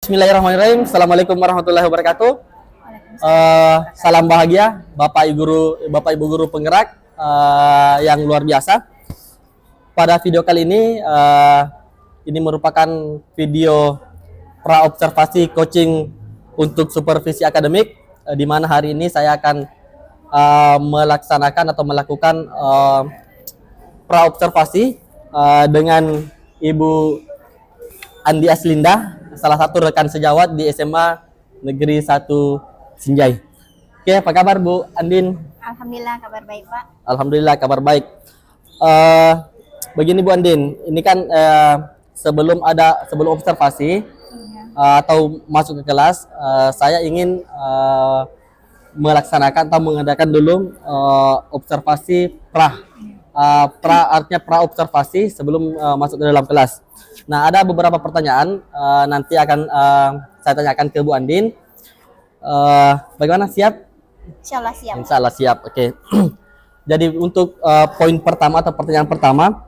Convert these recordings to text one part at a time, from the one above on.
Bismillahirrahmanirrahim. Assalamualaikum warahmatullahi wabarakatuh. Salam bahagia Bapak Ibu guru penggerak yang luar biasa. Pada video kali ini merupakan video pra-observasi coaching untuk supervisi akademik, di mana hari ini saya akan melaksanakan atau melakukan pra-observasi dengan Ibu Andi Aslinda, salah satu rekan sejawat di SMA Negeri 1 Sinjai. Oke, apa kabar Bu Andin? Alhamdulillah kabar baik Pak. Alhamdulillah kabar baik. Begini Bu Andin, ini kan sebelum observasi atau masuk ke kelas, saya ingin melaksanakan atau mengadakan dulu observasi artinya pra observasi sebelum masuk ke dalam kelas. Nah, ada beberapa pertanyaan nanti akan saya tanyakan ke Bu Andin. Bagaimana, siap? Insyaallah siap. Insyaallah siap. Oke. Jadi untuk poin pertama atau pertanyaan pertama,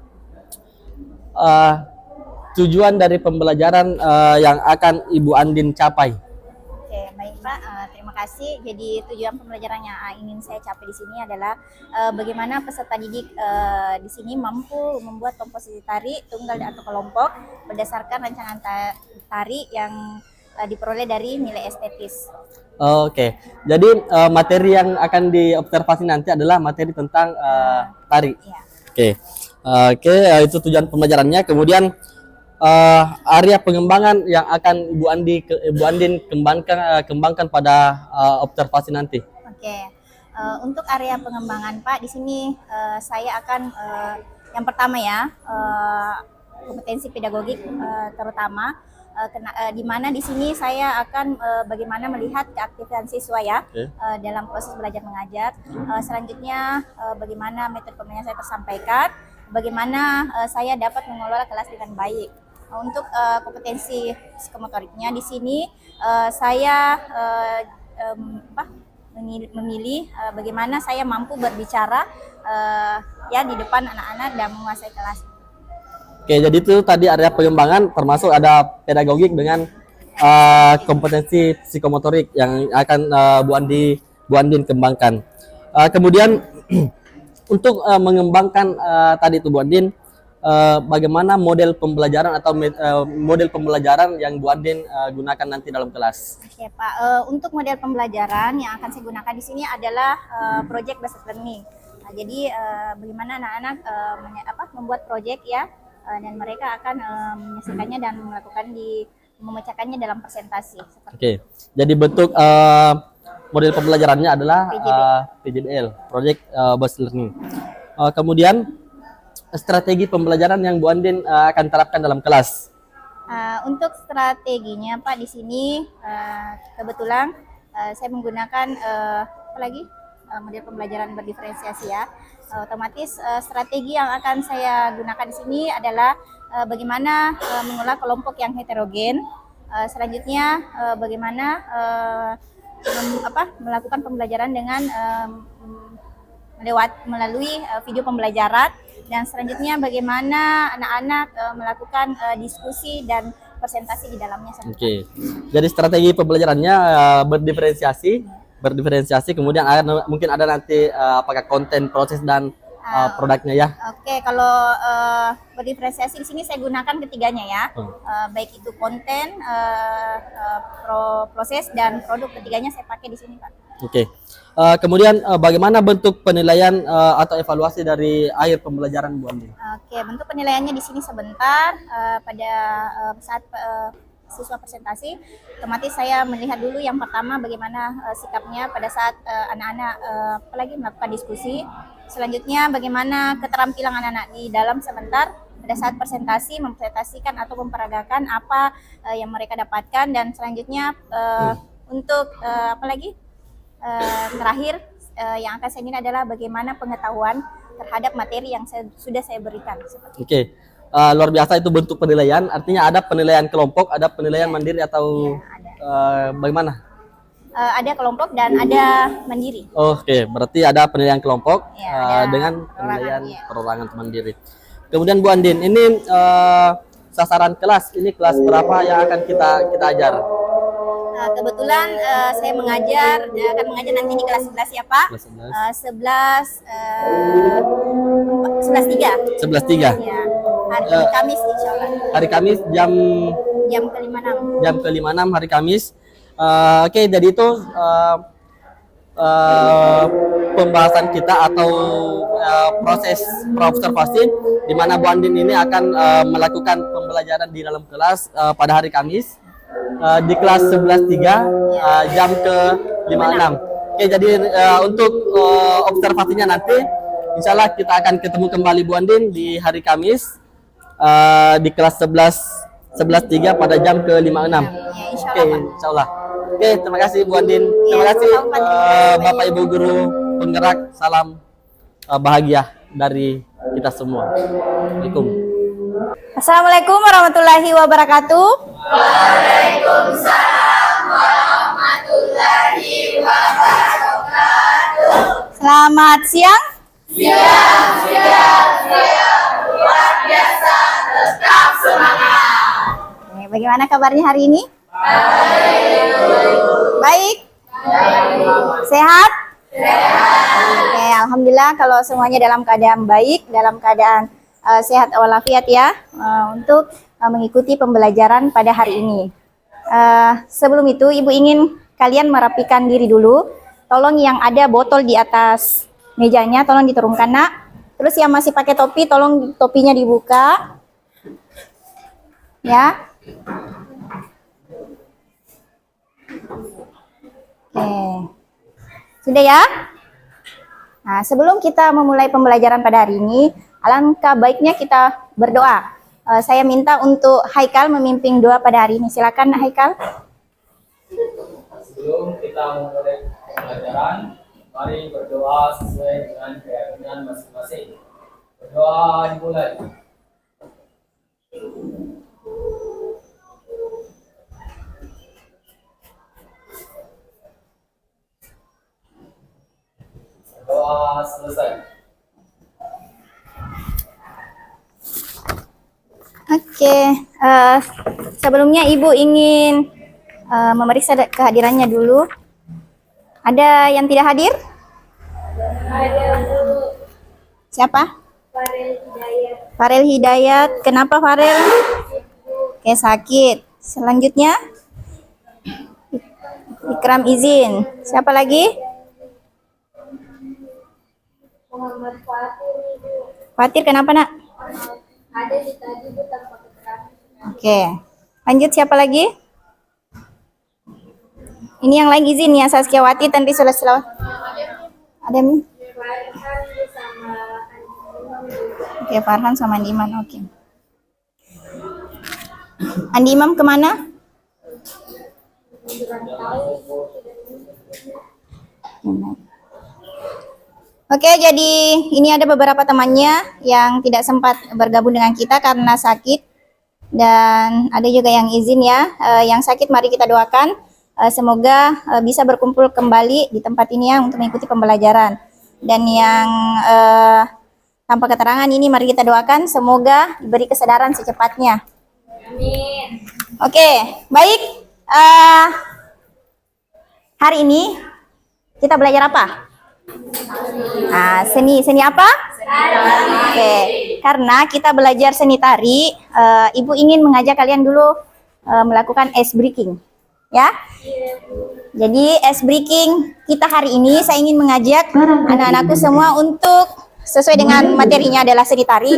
tujuan dari pembelajaran yang akan Ibu Andin capai. Oke, baik Pak. Terima kasih. Jadi tujuan pembelajaran yang ingin saya capai di sini adalah bagaimana peserta didik di sini mampu membuat komposisi tari tunggal atau kelompok berdasarkan rancangan tari yang diperoleh dari nilai estetis. Oke. Jadi materi yang akan diobservasi nanti adalah materi tentang tari. Ya. Oke, itu tujuan pembelajarannya. Kemudian area pengembangan yang akan Ibu Andin kembangkan pada observasi nanti. Oke. Untuk area pengembangan Pak, di sini saya akan yang pertama ya, kompetensi pedagogik terutama di mana di sini saya akan bagaimana melihat keaktifan siswa ya dalam proses belajar mengajar. Selanjutnya bagaimana metode pembelajaran saya tersampaikan, bagaimana saya dapat mengelola kelas dengan baik. Untuk kompetensi psikomotoriknya di sini saya memilih bagaimana saya mampu berbicara ya di depan anak-anak dan menguasai kelas. Oke, jadi itu tadi area pengembangan termasuk ada pedagogik dengan kompetensi psikomotorik yang akan Bu Andin kembangkan. Kemudian untuk mengembangkan tadi itu Bu Andin, bagaimana model pembelajaran atau model pembelajaran yang Bu Andin gunakan nanti dalam kelas? Oke Pak, untuk model pembelajaran yang akan saya gunakan di sini adalah project based learning. Nah, jadi bagaimana anak-anak membuat project ya, dan mereka akan menyelesaikannya dan memecahkannya dalam presentasi. Oke, jadi bentuk model pembelajarannya adalah PJBL, project based learning. Kemudian strategi pembelajaran yang Bu Andin akan terapkan dalam kelas. Untuk strateginya Pak, di sini kebetulan saya menggunakan model pembelajaran berdiferensiasi ya. Otomatis strategi yang akan saya gunakan di sini adalah bagaimana mengolah kelompok yang heterogen. Selanjutnya bagaimana melakukan pembelajaran dengan melalui video pembelajaran. Dan selanjutnya bagaimana anak-anak melakukan diskusi dan presentasi di dalamnya. Oke. Jadi strategi pembelajarannya berdiferensiasi, kemudian mungkin ada nanti apakah konten, proses dan produknya ya. Oke, kalau berdiferensiasi di sini saya gunakan ketiganya ya. Baik itu konten, proses dan produk, ketiganya saya pakai di sini Pak. Oke. Kemudian bagaimana bentuk penilaian atau evaluasi dari akhir pembelajaran Bu Andin? Oke, bentuk penilaiannya di sini sebentar pada saat siswa presentasi, otomatis saya melihat dulu yang pertama bagaimana sikapnya pada saat anak-anak melakukan diskusi. Selanjutnya bagaimana keterampilan anak-anak di dalam sebentar pada saat presentasi, mempresentasikan atau memperagakan apa yang mereka dapatkan. Dan selanjutnya untuk terakhir yang akan saya ini adalah bagaimana pengetahuan terhadap materi yang sudah saya berikan. Oke. Luar biasa itu bentuk penilaian. Artinya ada penilaian kelompok, ada penilaian mandiri atau bagaimana? Ada kelompok dan ada mandiri. Oke, berarti ada penilaian kelompok dengan penilaian perorangan mandiri. Kemudian Bu Andin, ini sasaran kelas. Ini kelas berapa yang akan kita ajar? Kebetulan saya akan mengajar nanti di kelas 11 ya Pak. Kelas 11 11 3. 11.3. Ya. Hari Kamis insya Allah. Hari Kamis jam ke-56. Jam ke-56 hari Kamis. Oke, jadi itu pembahasan kita atau proses observasi di mana Bu Andin ini akan melakukan pembelajaran di dalam kelas pada hari Kamis di kelas 11.3 jam ke-56. Oke, jadi untuk observasinya nanti insya Allah kita akan ketemu kembali Bu Andin di hari Kamis di kelas 11.3 pada jam ke-56. Oke, insya Allah. Oke, terima kasih Bu Andin. Terima kasih Bapak Ibu Guru penggerak. Salam bahagia dari kita semua. Assalamualaikum. Assalamualaikum warahmatullahi wabarakatuh. Waalaikumsalam warahmatullahi wabarakatuh. Selamat siang. Siang. Luar biasa, tetap semangat. Bagaimana kabarnya hari ini? Baik. Sehat? Oke, alhamdulillah kalau semuanya dalam keadaan baik, dalam keadaan sehat walafiat ya, untuk mengikuti pembelajaran pada hari ini. Sebelum itu, Ibu ingin kalian merapikan diri dulu. Tolong yang ada botol di atas mejanya, tolong diturunkan nak. Terus yang masih pakai topi, tolong topinya dibuka. Ya. Oke. Sudah ya? Nah, sebelum kita memulai pembelajaran pada hari ini, alangkah baiknya kita berdoa. Saya minta untuk Haikal memimpin doa pada hari ini. Silakan Haikal. Sebelum kita memulai pembelajaran, mari berdoa sesuai dengan keyakinan masing-masing. Berdoa dimulai. Doa selesai. Oke, sebelumnya Ibu ingin memeriksa kehadirannya dulu. Ada yang tidak hadir? Ada Bu. Siapa? Farel Hidayat. Farel Hidayat. Kenapa Farel? Oke, sakit. Selanjutnya Ikram izin. Siapa lagi? Muhammad Fatir Bu. Fatir kenapa nak? Ada di tadi Bu tanpa keterangan. Oke. Lanjut siapa lagi? Ini yang lain izin ya, Saskiawati, Tanri Sulawesi. Ada nih? Farhan bersama Imam Bu. Oke, Farhan sama Andi Imam. Oke. Andi Imam kemana? Kurang tahu Bu. Oke, jadi ini ada beberapa temannya yang tidak sempat bergabung dengan kita karena sakit. Dan ada juga yang izin ya. Yang sakit mari kita doakan. Semoga bisa berkumpul kembali di tempat ini ya untuk mengikuti pembelajaran. Dan yang tanpa keterangan ini mari kita doakan semoga diberi kesadaran secepatnya. Amin. Oke, baik. Hari ini kita belajar apa? Nah, seni apa? Oke, karena kita belajar seni tari, Ibu ingin mengajak kalian dulu melakukan ice breaking, ya. Jadi ice breaking kita hari ini saya ingin mengajak anak-anakku semua untuk sesuai dengan materinya adalah seni tari.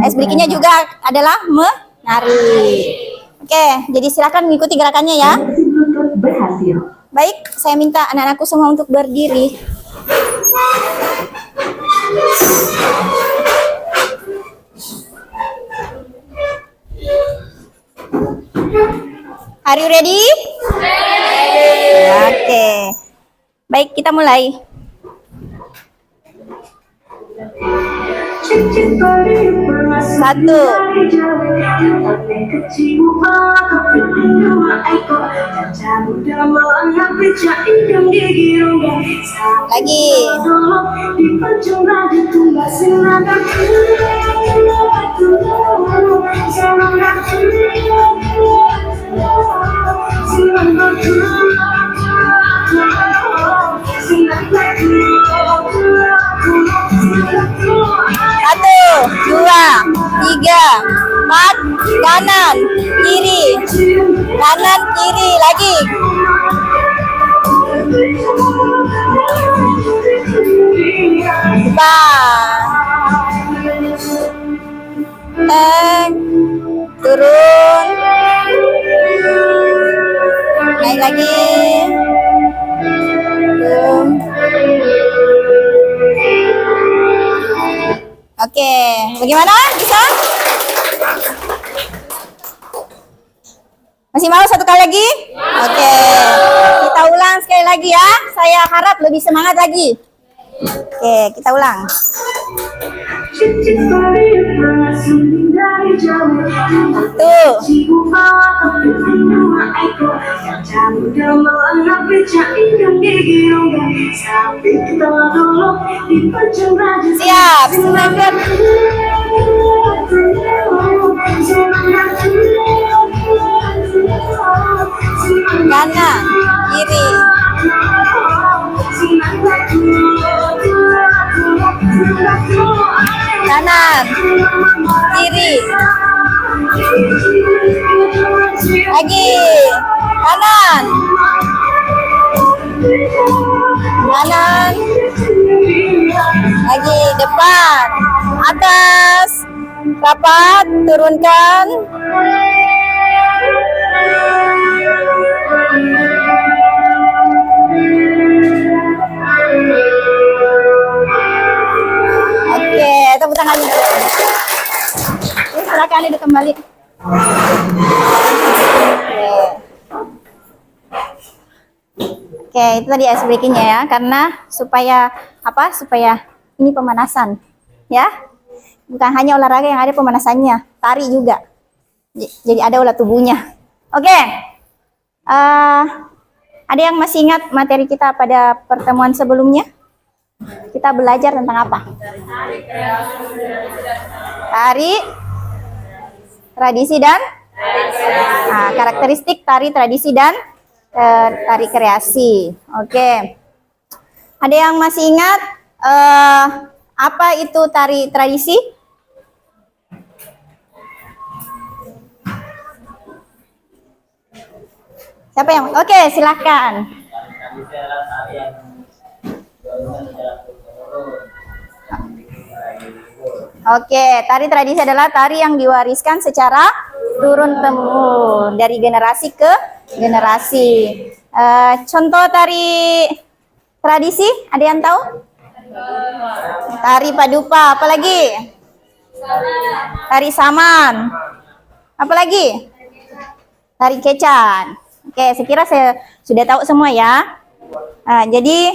Ice breakingnya juga adalah menari. Oke, jadi silakan mengikuti gerakannya ya. Baik, saya minta anak-anakku semua untuk berdiri. Are you ready? Oke. Baik, kita mulai. Satu. Lagi. Satu, dua, tiga, empat, kanan, kiri, kanan, kiri, lagi. Turun, naik lagi. Oke, bagaimana? Bisa? Masih mau satu kali lagi? Oke, kita ulang sekali lagi ya. Saya harap lebih semangat lagi. Oke, kita ulang. Tuh. Siap. Kanan, kiri. Kanan, kiri. Lagi. Kanan. Kanan. Lagi depan. Atas. Rapat, turunkan. Oke, tepuk tangannya. Silakan duduk kembali. Oke, itu tadi ice breakingnya ya, karena supaya apa? Supaya ini pemanasan, ya. Bukan hanya olahraga yang ada pemanasannya, tari juga. Jadi ada olah tubuhnya. Oke, ada yang masih ingat materi kita pada pertemuan sebelumnya? Kita belajar tentang apa? Tari, tradisi dan karakteristik tari tradisi dan tari kreasi. Oke. Ada yang masih ingat apa itu tari tradisi? Siapa yang? Oke, silakan. Oke, tari tradisi adalah tari yang diwariskan secara turun-temurun dari generasi ke generasi. Contoh tari tradisi, ada yang tahu? Tari padupa, apalagi? Tari saman. Apalagi? Tari kecan. Oke, saya kira saya sudah tahu semua ya. Jadi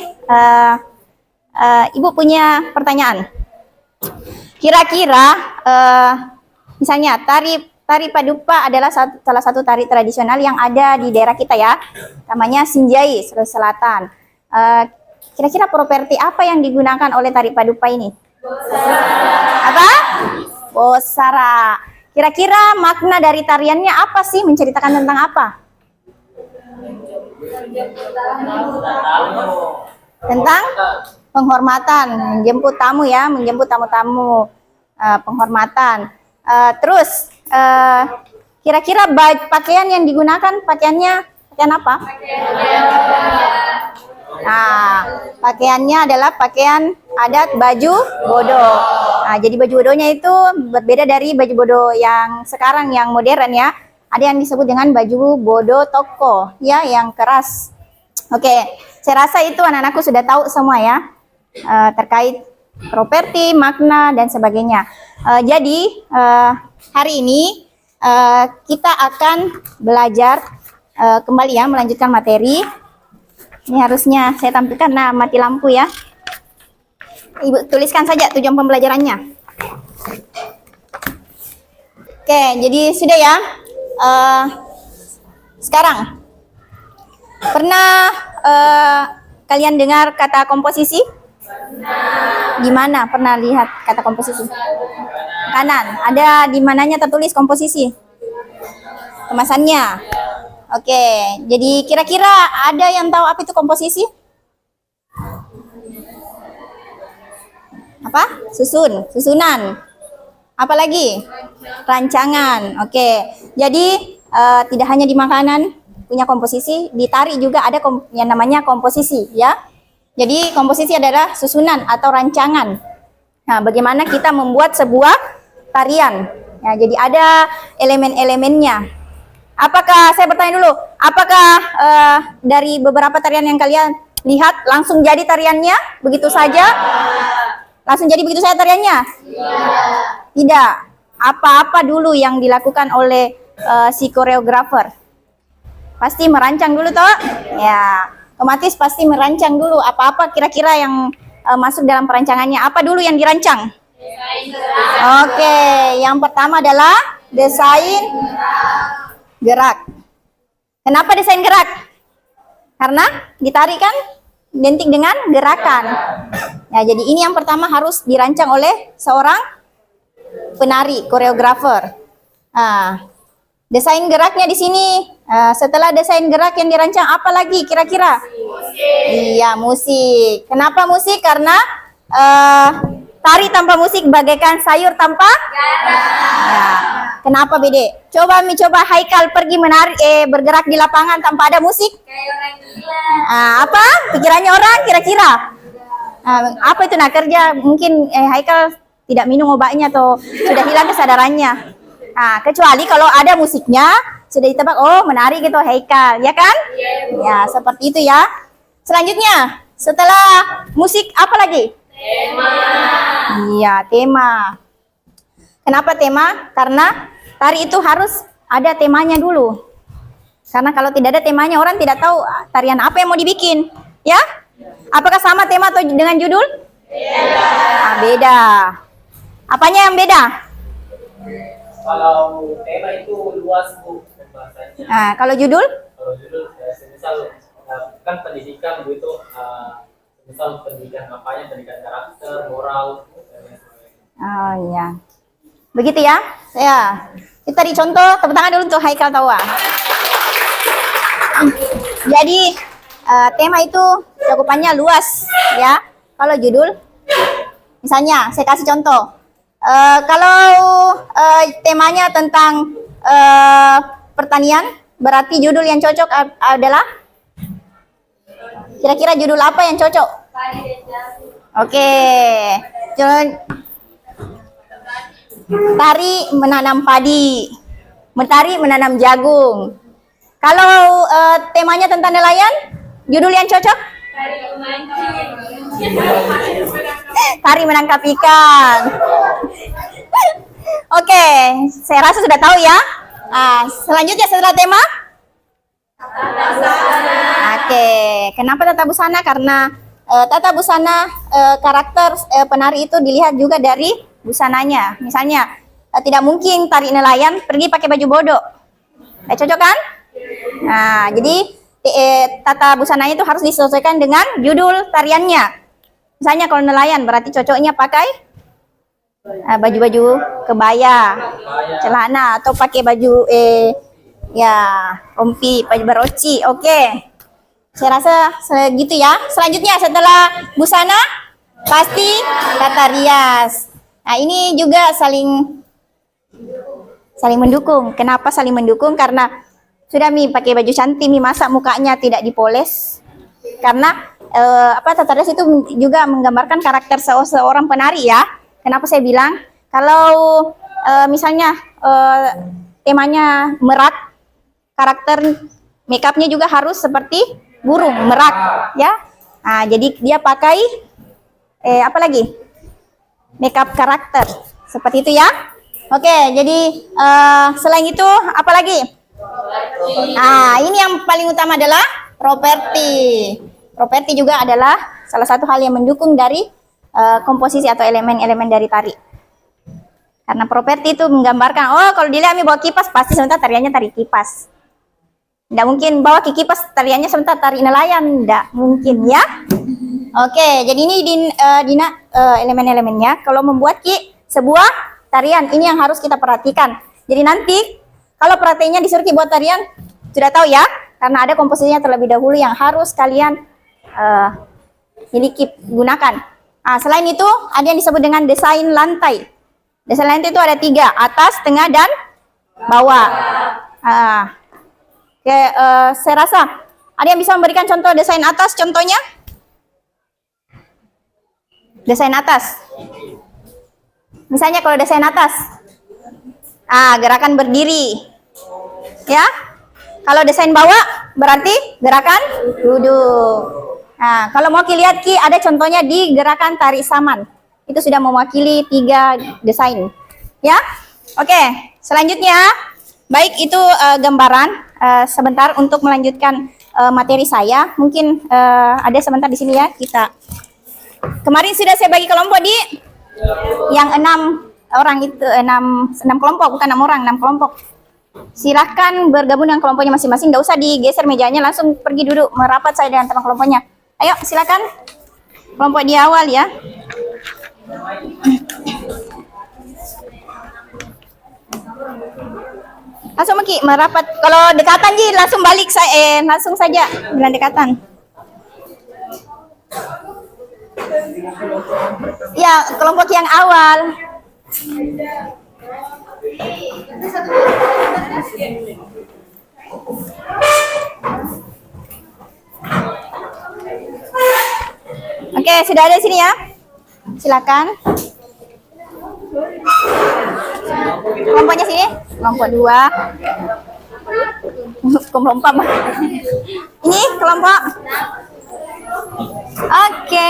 Ibu punya pertanyaan. Kira-kira misalnya tari padupa adalah salah satu tari tradisional yang ada di daerah kita ya. Namanya Sinjai, Sulawesi Selatan. Kira-kira properti apa yang digunakan oleh tari padupa ini? Apa? Bosara. Kira-kira makna dari tariannya apa sih? Menceritakan tentang apa? Tentang penghormatan, menjemput tamu ya, menjemput tamu-tamu, penghormatan. Terus kira-kira pakaian yang digunakan pakaian apa? Nah, pakaiannya adalah pakaian adat baju bodo. Nah, jadi baju bodonya itu berbeda dari baju bodo yang sekarang yang modern ya. Ada yang disebut dengan baju bodo toko ya, yang keras. Oke, saya rasa itu anak-anakku sudah tahu semua ya, terkait properti, makna dan sebagainya. Jadi hari ini kita akan belajar kembali ya, melanjutkan materi. Ini harusnya saya tampilkan, nah mati lampu ya. Ibu tuliskan saja tujuan pembelajarannya. Oke, jadi sudah ya. Sekarang pernah kalian dengar kata komposisi? Di mana pernah lihat kata komposisi? Kanan. Ada di mananya tertulis komposisi? Kemasannya. Oke, jadi kira-kira ada yang tahu apa itu komposisi? Apa? Susunan. Apa lagi? Rancangan. Oke, jadi tidak hanya di makanan punya komposisi, di tari juga ada yang namanya komposisi, ya. Jadi komposisi adalah susunan atau rancangan. Nah, bagaimana kita membuat sebuah tarian? Ya, jadi ada elemen-elemennya. Apakah saya bertanya dulu? Apakah dari beberapa tarian yang kalian lihat langsung jadi tariannya begitu saja? Langsung jadi begitu saja tariannya? Tidak. Apa-apa dulu yang dilakukan oleh si koreografer? Pasti merancang dulu toh? Ya, otomatis pasti merancang dulu apa-apa kira-kira yang masuk dalam perancangannya. Apa dulu yang dirancang? Oke, yang pertama adalah desain gerak. Kenapa desain gerak? Karena ditari kan identik dengan gerakan. Ya, jadi ini yang pertama harus dirancang oleh seorang penari, koreografer. Nah, desain geraknya di sini. Setelah desain gerak yang dirancang, apa lagi kira-kira? Iya, musik. Kenapa musik? Karena tari tanpa musik bagaikan sayur tanpa garam. Ya. Kenapa Bede? Coba Haikal pergi menari, bergerak di lapangan tanpa ada musik. Kayak orang gila. Apa? Pikirannya orang kira-kira? Apa itu nak kerja? Mungkin Haikal tidak minum obatnya atau sudah hilang kesadarannya. Kecuali kalau ada musiknya, sudah ditebak, oh menari gitu Haikal, ya kan? Ya, seperti itu ya. Selanjutnya, setelah musik apa lagi? Tema. Iya, tema. Kenapa tema? Karena tari itu harus ada temanya dulu. Karena kalau tidak ada temanya, orang tidak tahu tarian apa yang mau dibikin. Ya? Apakah sama tema atau dengan judul? Beda. Beda. Apanya yang beda? Kalau tema itu luas Bu pembahasannya. Kalau judul? Kalau judul semisal kan pendidikan begitu, misal pendidikan apanya, pendidikan karakter, moral, dan lain sebagainya. Oh iya. Begitu ya? Kita di contoh, tepuk tangan dulu untuk Haikal Tawa. Jadi tema itu cakupannya luas ya. Kalau judul, misalnya saya kasih contoh. Kalau temanya tentang pertanian, berarti judul yang cocok adalah kira-kira judul apa yang cocok? Oke, tari menanam padi, mentari menanam jagung. Kalau temanya tentang nelayan, judul yang cocok? Tari menangkap ikan. Oke, saya rasa sudah tahu ya. Selanjutnya setelah tema? Oke, kenapa tata busana? Karena tata busana karakter penari itu dilihat juga dari busananya. Misalnya, tidak mungkin tari nelayan pergi pakai baju bodo. Cocok kan? Nah, jadi tata busananya itu harus disesuaikan dengan judul tariannya. Misalnya kalau nelayan berarti cocoknya pakai baju-baju kebaya, celana, atau pakai baju rompi, baju baroci. Oke. Saya rasa segitu ya. Selanjutnya setelah busana pasti tata rias. Nah, ini juga saling mendukung. Kenapa saling mendukung? Karena sudah pakai baju cantik, masa mukanya tidak dipoles. Karena tata rias itu juga menggambarkan karakter seorang penari ya. Kenapa saya bilang kalau misalnya temanya merak, karakter makeupnya juga harus seperti burung merak ya. Nah, jadi dia pakai apa lagi? Makeup karakter seperti itu ya. Oke, jadi selain itu apa lagi? Ini yang paling utama adalah properti. Properti juga adalah salah satu hal yang mendukung dari komposisi atau elemen-elemen dari tari. Karena properti itu menggambarkan, oh kalau dilihat bawa kipas, pasti sebentar tariannya tari kipas. Nggak mungkin bawa kiki pas tariannya sebentar tarik nelayan, nggak mungkin ya. Oke, jadi ini Dina elemen-elemennya. Kalau membuat ki sebuah tarian, ini yang harus kita perhatikan. Jadi nanti kalau prakteknya disuruh ki buat tarian, sudah tahu ya, karena ada komposisinya terlebih dahulu yang harus kalian miliki gunakan. Nah, selain itu ada yang disebut dengan desain lantai. Desain lantai itu ada 3, atas, tengah, dan bawah. Oke, saya rasa ada yang bisa memberikan contoh desain atas, contohnya? Desain atas. Misalnya kalau desain atas, gerakan berdiri, ya. Kalau desain bawah berarti gerakan duduk. Nah, kalau mau lihat ki ada contohnya di gerakan tarik saman. Itu sudah mewakili 3 desain, ya. Oke, selanjutnya, baik itu gambaran. Sebentar untuk melanjutkan materi saya. Mungkin ada sebentar di sini ya kita. Kemarin sudah saya bagi kelompok di yang 6 orang itu 6 kelompok, bukan 6 orang, 6 kelompok. Silahkan bergabung dengan kelompoknya masing-masing. Nggak usah digeser mejanya, langsung pergi duduk merapat saya dengan teman kelompoknya. Ayo silakan kelompok di awal ya. Langsung Maki merapat. Kalau dekatan Ji langsung balik saya langsung saja dengan dekatan. Ya, kelompok yang awal. Oke, sudah ada di sini ya. Silakan. Kelompoknya sini, kelompok 2. Kelompok 4. Ini kelompok. Oke.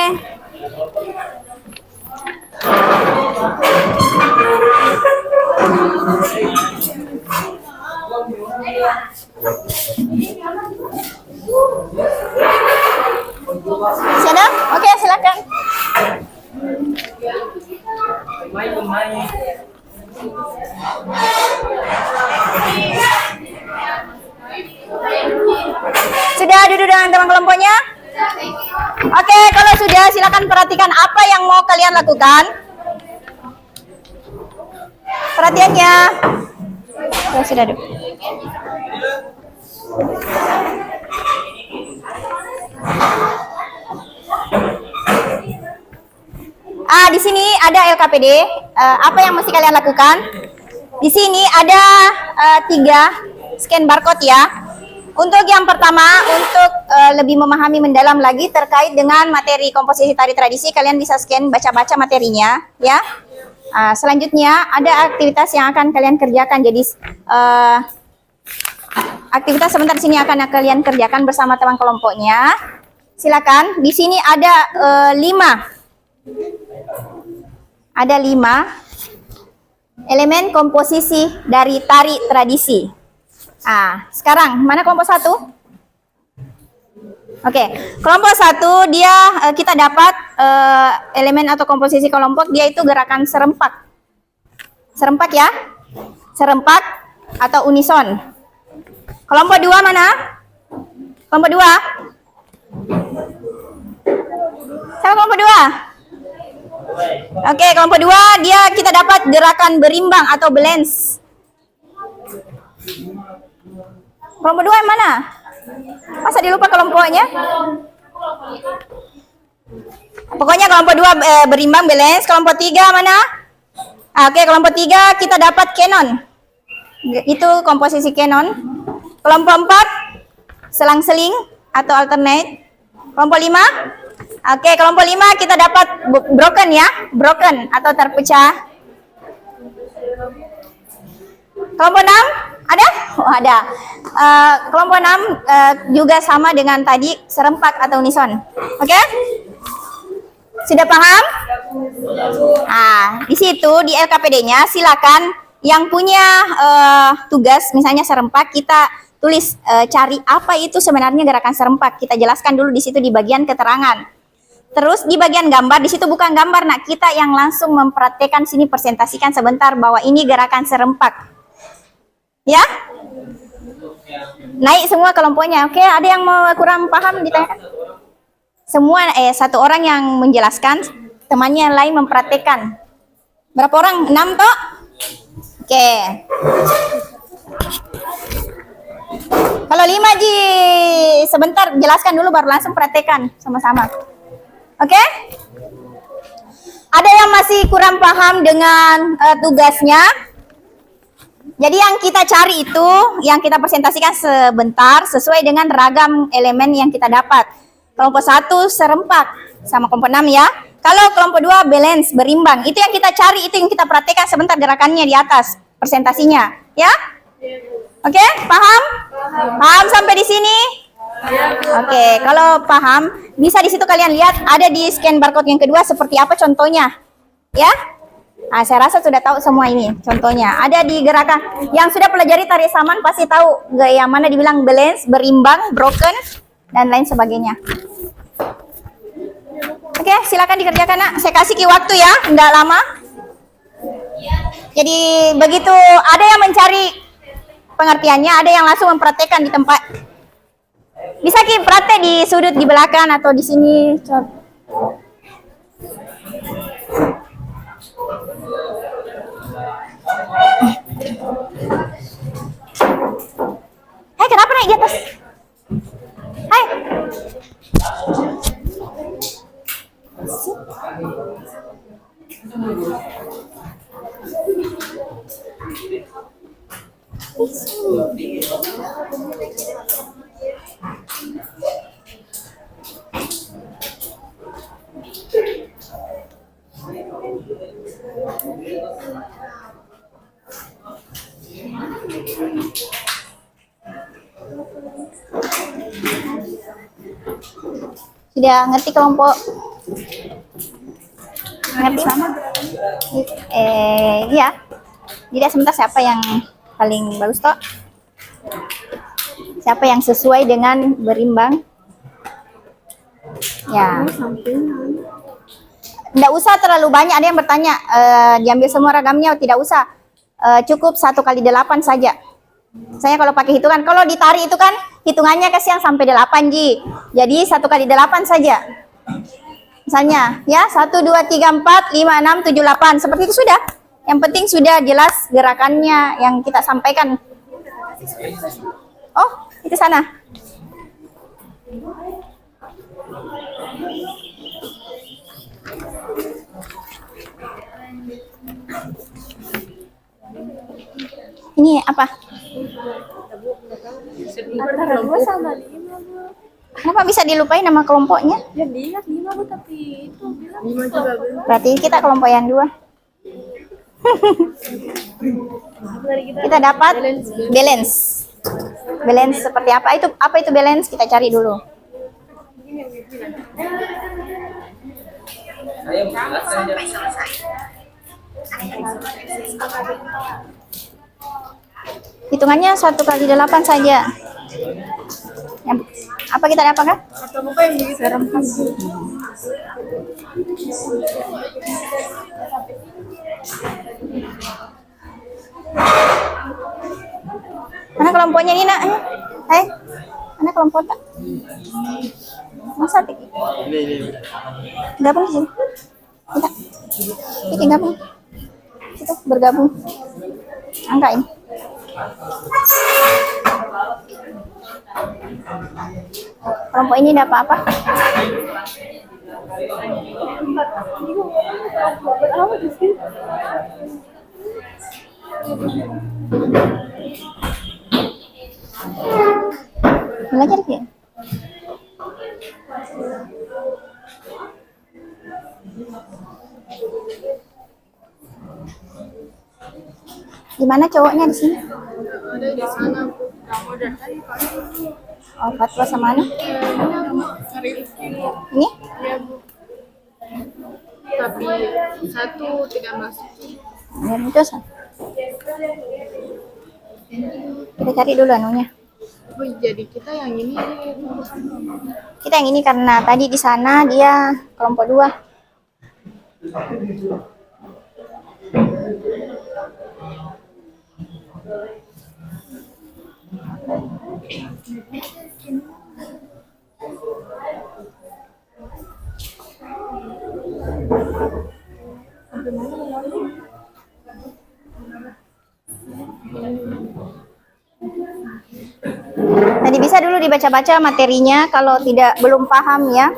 Sana? Oke, silakan. Sudah duduk dengan teman kelompoknya? Oke, kalau sudah silakan perhatikan apa yang mau kalian lakukan. Perhatiannya. Oh, sudah duduk. Di sini ada LKPD. Apa yang mesti kalian lakukan? Di sini ada 3 scan barcode ya. Untuk yang pertama, untuk lebih memahami mendalam lagi terkait dengan materi komposisi tari tradisi, kalian bisa scan, baca-baca materinya, ya. Selanjutnya ada aktivitas yang akan kalian kerjakan. Jadi aktivitas sebentar di sini akan kalian kerjakan bersama teman kelompoknya. Silakan. Di sini ada 5. Ada 5 elemen komposisi dari tari tradisi. Sekarang mana kelompok 1? Oke, kelompok 1 dia kita dapat elemen atau komposisi kelompok dia itu gerakan serempak. Serempak ya? Serempak atau unison. Kelompok 2 mana? Kelompok 2? Siapa kelompok 2? Oke, kelompok 2 dia kita dapat gerakan berimbang atau balance. Kelompok 2 yang mana? Masa dilupa kelompoknya? Pokoknya kelompok 2 berimbang balance. Kelompok 3 mana? Oke, kelompok 3 kita dapat canon. Itu komposisi canon. Kelompok 4 selang-seling atau alternate. Kelompok 5? Oke, kelompok 5 kita dapat broken ya, broken atau terpecah. Kelompok 6 ada? Oh, ada. Kelompok 6 juga sama dengan tadi, serempak atau unison. Oke? Sudah paham? Di situ di LKPD-nya silakan yang punya tugas misalnya serempak kita tulis cari apa itu sebenarnya gerakan serempak. Kita jelaskan dulu di situ di bagian keterangan. Terus di bagian gambar, di situ bukan gambar, nah kita yang langsung mempraktekkan sini presentasikan sebentar bahwa ini gerakan serempak. Ya? Naik semua kelompoknya. Oke, ada yang mau kurang paham ditanyakan? Semua satu orang yang menjelaskan, temannya yang lain mempraktekkan. Berapa orang? 6 toh? Oke. Kalau 5 Ji, sebentar jelaskan dulu baru langsung praktekkan sama-sama. Oke? Ada yang masih kurang paham dengan tugasnya? Jadi yang kita cari itu, yang kita presentasikan sebentar sesuai dengan ragam elemen yang kita dapat. Kelompok 1 serempak sama kelompok 6 ya. Kalau kelompok 2 balance, berimbang. Itu yang kita cari, itu yang kita praktekkan sebentar gerakannya di atas presentasinya, ya? Oke, paham? Paham sampai di sini? Oke, kalau paham, bisa di situ kalian lihat ada di scan barcode yang kedua seperti apa contohnya, ya? Nah, saya rasa sudah tahu semua ini contohnya. Ada di gerakan yang sudah pelajari tarik saman pasti tahu yang mana dibilang balance, berimbang, broken, dan lain sebagainya. Oke, silakan dikerjakan nak. Saya kasih waktu ya, tidak lama. Jadi begitu ada yang mencari pengertiannya, ada yang langsung mempraktekkan di tempat. Bisa Ki praktek di sudut di belakang atau di sini. Hai, kenapa naik di atas? Hai. Sudah ngerti kelompok? Ngerti? Iya. Jadi sebentar siapa yang paling bagus toh? Siapa yang sesuai dengan berimbang? Ya. Tidak usah terlalu banyak. Ada yang bertanya, diambil semua ragamnya? Tidak usah. Cukup 1 kali 8 saja. Saya kalau pakai hitungan, kalau ditarik itu kan hitungannya kasihan sampai 8 Ji. Jadi 1 kali 8 saja. Misalnya, ya 1, 2, 3, 4, 5, 6, 7, 8. Seperti itu sudah. Yang penting sudah jelas gerakannya yang kita sampaikan. Oh, itu sana. Ini apa? Antara 2 sama 5, Bu. Kenapa bisa dilupain nama kelompoknya? Ya lihat 5, Bu, tapi itu bilang 5 juga belum. Berarti kita kelompok yang 2. Kita dapat balance. Balance seperti apa? Apa itu balance? Kita cari dulu. Saya menjelaskan Hitungannya 1 kali 8 saja. Yang, apa kita dapatkan? Atau bukan yang begitu serempak. Mana kelompoknya ini nak? Hai, mana kelompok tak? Masa tik? Gabung di sini. Kita, ini gabung. Kita bergabung. Angka ini. Kelompok ini dapat apa? Belajar ya? Di mana cowoknya di sini? Ada di sana, Bu. Kamu dan tadi Oh, Fatwa sama mana? Ini? ya, Bu. Tapi 1 tidak masuk. Ya, itu sah. Kita cari dulu anunya. Bu, jadi kita yang ini. Kita yang ini karena tadi di sana dia kelompok 2. Tadi bisa dulu dibaca-baca materinya kalau tidak belum paham ya.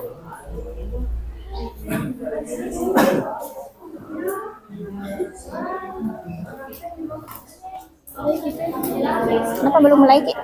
Kenapa belum mulai, Ki?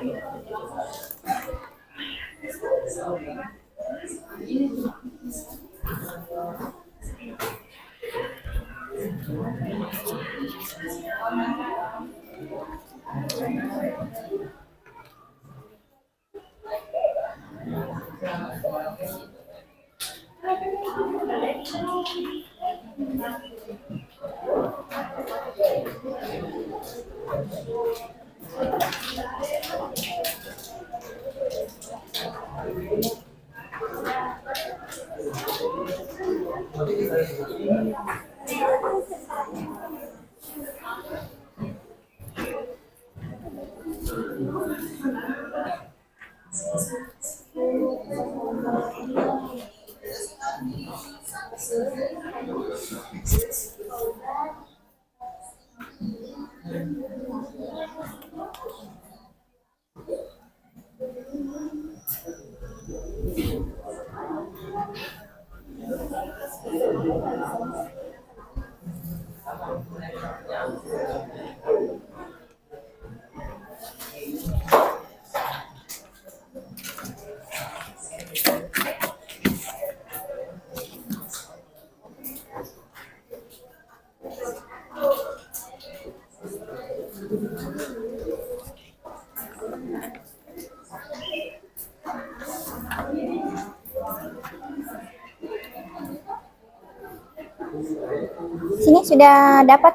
Sini sudah dapat.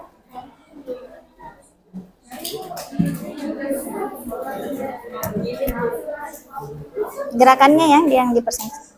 Gerakannya ya yang dipersensasi.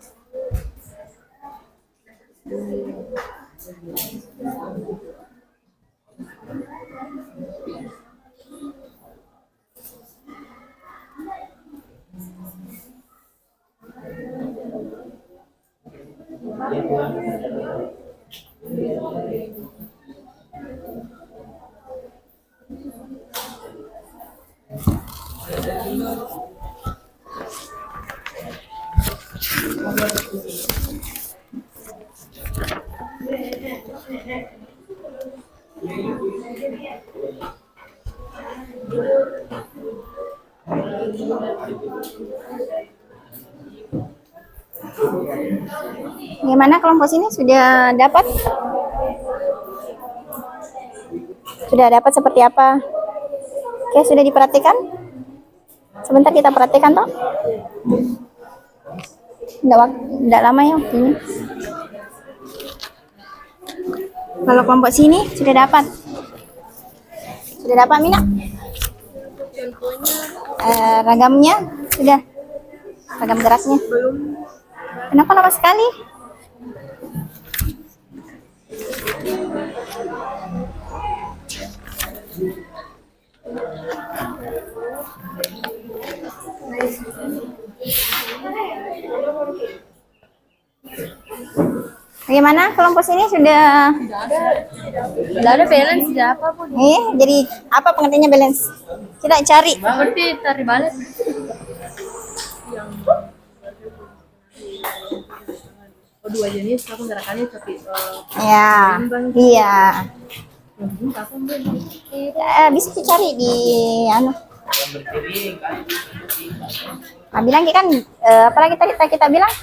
Gimana kelompok sini sudah dapat? Sudah dapat seperti apa? Oke, sudah diperhatikan? Sebentar kita perhatikan toh. Tidak lama ya waktunya. Kalau kelompok sini sudah dapat. Sudah dapat, Mina? Ragamnya sudah. Ragam geraknya. Kenapa lama sekali? Bagaimana kelompok sini sudah? Tidak ada balance, tidak apa pun. Jadi apa pengertiannya balance? Kita cari. Seperti tari balet. Oh, dua jenis, aku gerakannya tapi Ya, iya. Bisa dicari di anu. Nah, bilang kan apalagi tadi kita bilang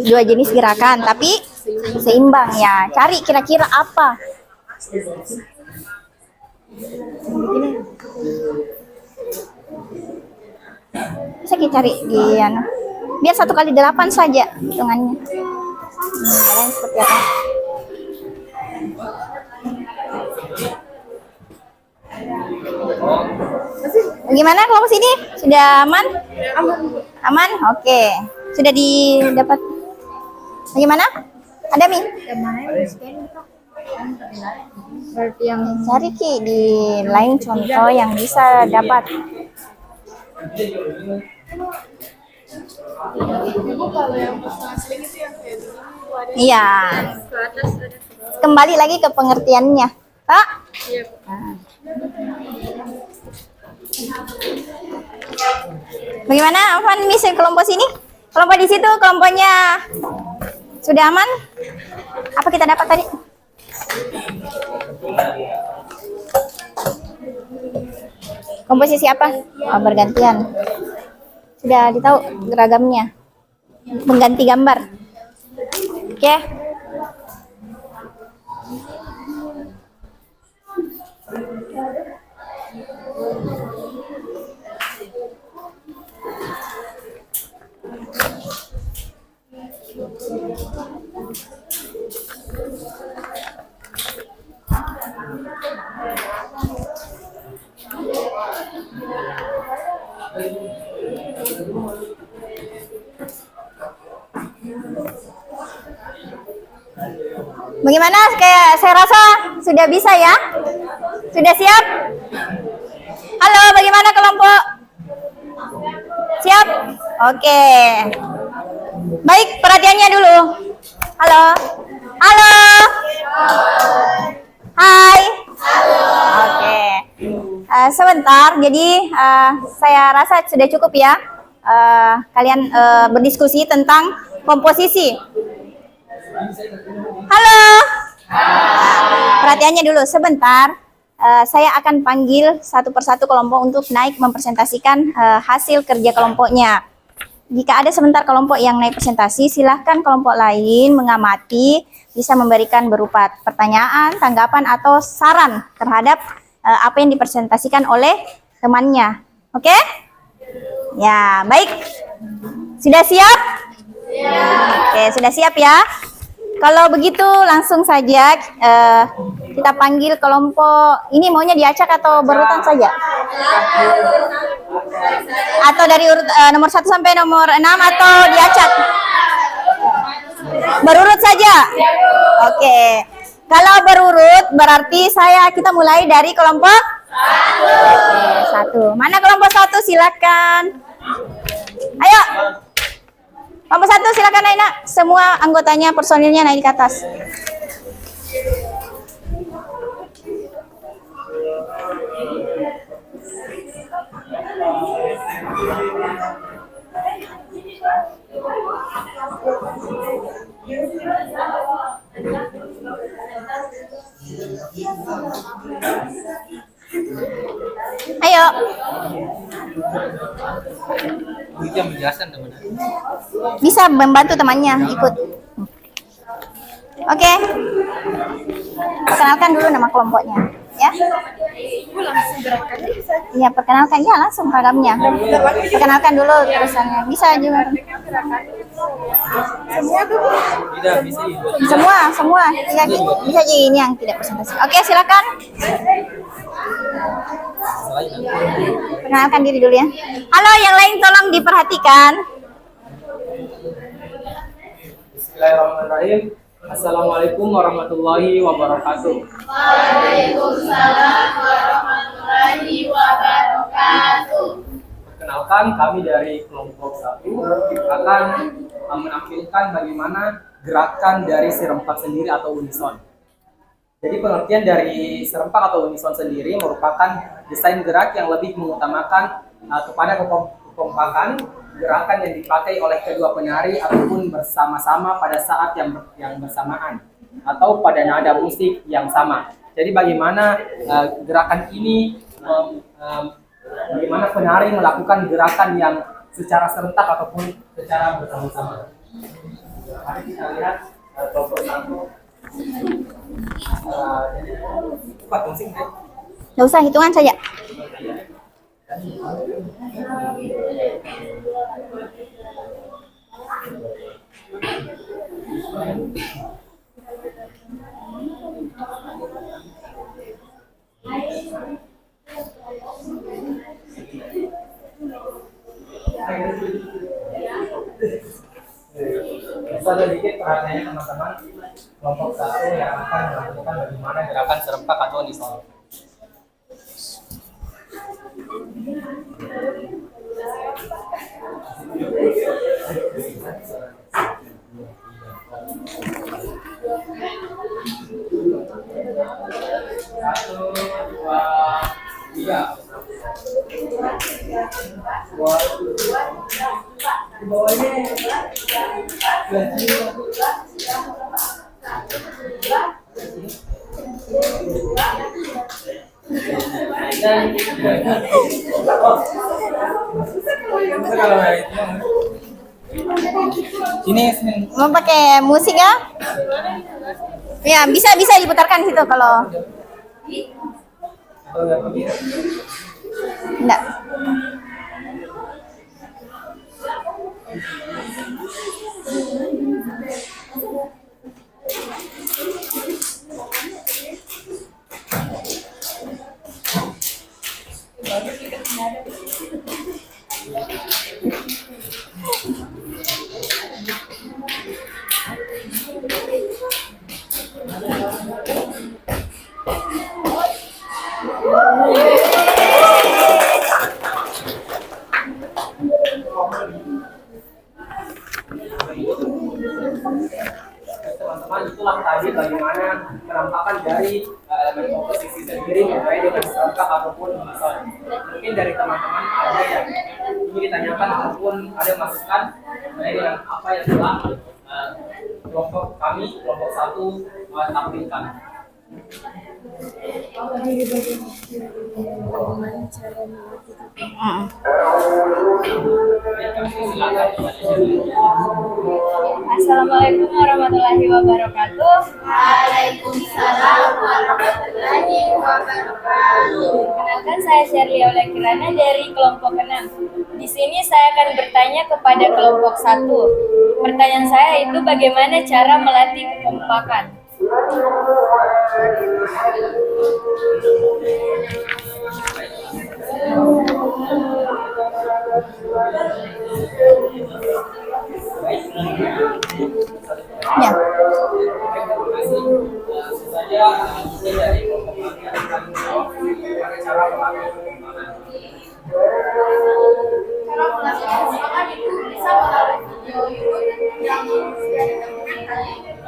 dua jenis gerakan tapi seimbang ya. Cari kira-kira apa? Bisa kita cari di anu. Biar 1 kali 8 saja hitungannya. Kalian seperti apa? Gimana kelompok sini? Sudah aman? Aman? Oke. Sudah didapat. Bagaimana? Ada Mi? Seperti yang cari Ki di lain contoh yang bisa dapat. Ibu kalau yang personal sling itu yang kayak begini tuh ada Iya. ke atas ada. Kembali lagi ke pengertiannya, Pak. Iya. Bagaimana Afan misal kelompok sini? Kelompok di situ kelompoknya sudah aman? Apa kita dapat tadi? Komposisi apa? Oh, bergantian. Sudah ditahu geragamnya. Mengganti gambar. Oke. Bagaimana? Kayak saya rasa sudah bisa ya? Sudah siap? Halo, bagaimana kelompok? Siap? Oke. Baik, perhatiannya dulu. Halo. Halo. Hai. Oke. Sebentar, jadi saya rasa sudah cukup ya. Kalian berdiskusi tentang komposisi. Halo. Perhatiannya dulu sebentar. Saya akan panggil satu persatu kelompok untuk naik mempresentasikan hasil kerja kelompoknya. Jika ada sebentar kelompok yang naik presentasi, silahkan kelompok lain mengamati, bisa memberikan berupa pertanyaan, tanggapan, atau saran terhadap apa yang dipresentasikan oleh temannya. Oke? Ya, baik. Sudah siap? Ya. Oke, sudah siap ya? Kalau begitu langsung saja kita panggil kelompok ini, maunya diacak atau berurutan saja? Atau dari urut nomor 1 sampai nomor 6 atau diacak? Berurut saja? Oke. Kalau berurut berarti kita mulai dari kelompok 1. Mana kelompok 1? Silakan. Ayo. Kelompok 1 silakan naik, Nak. Semua anggotanya, personilnya naik ke atas. Ayo. Bisa menjelaskan teman. Bisa membantu temannya ikut. Oke. Perkenalkan dulu nama kelompoknya, ya. Ibu langsung gerakannya bisa. Iya, perkenalkan ya langsung programnya. Perkenalkan dulu tulisannya. Bisa juga. Semua tuh. Tidak bisa ibu. Semua. Ya, bisa jadi ini yang tidak presentasi. Oke, silakan. Perkenalkan diri dulu ya. Halo, yang lain tolong diperhatikan. Bismillahirrahmanirrahim. Assalamualaikum warahmatullahi wabarakatuh. Waalaikumsalam warahmatullahi wabarakatuh. Perkenalkan, kami dari kelompok 1 akan menampilkan bagaimana gerakan dari serempak sendiri atau unison. Jadi pengertian dari serempak atau unison sendiri merupakan desain gerak yang lebih mengutamakan kepada kekompakan gerakan yang dipakai oleh kedua penari ataupun bersama-sama pada saat yang bersamaan atau pada nada musik yang sama. Jadi bagaimana gerakan ini, bagaimana penari melakukan gerakan yang secara serentak ataupun secara bersama-sama. Mari kita lihat kelompok 1. Patung sing. Nggak usah, hitungan saja. Bisa sedikit perhatiannya teman-teman, kelompok 1 yang akan melakukan bagaimana gerakan serempak atau unison. Satu, dua, tiga. Sini. Mau pakai musik ya? Ya, bisa diputarkan situ kalau enggak. Teman-teman, itulah tadi bagaimana penampakan dari elemen komposisi sendiri mulai dengan serangkap ataupun unison. Mungkin dari teman-teman ada yang ingin ditanyakan ataupun ada masukan mengenai dengan apa yang telah kelompok kami, kelompok 1 tampilkan. Assalamualaikum warahmatullahi wabarakatuh. Waalaikumsalam warahmatullahi wabarakatuh. Kenalkan, saya Sherly Aulia Kirana dari kelompok 6. Di sini saya akan bertanya kepada kelompok 1. Pertanyaan saya itu bagaimana cara melatih kekompakan? Ya. Saya mungkin dari kelompok kami akan menjawab bagaimana cara melatih kekompakan. Cara melatih kekompakan itu bisa melalui video YouTube yang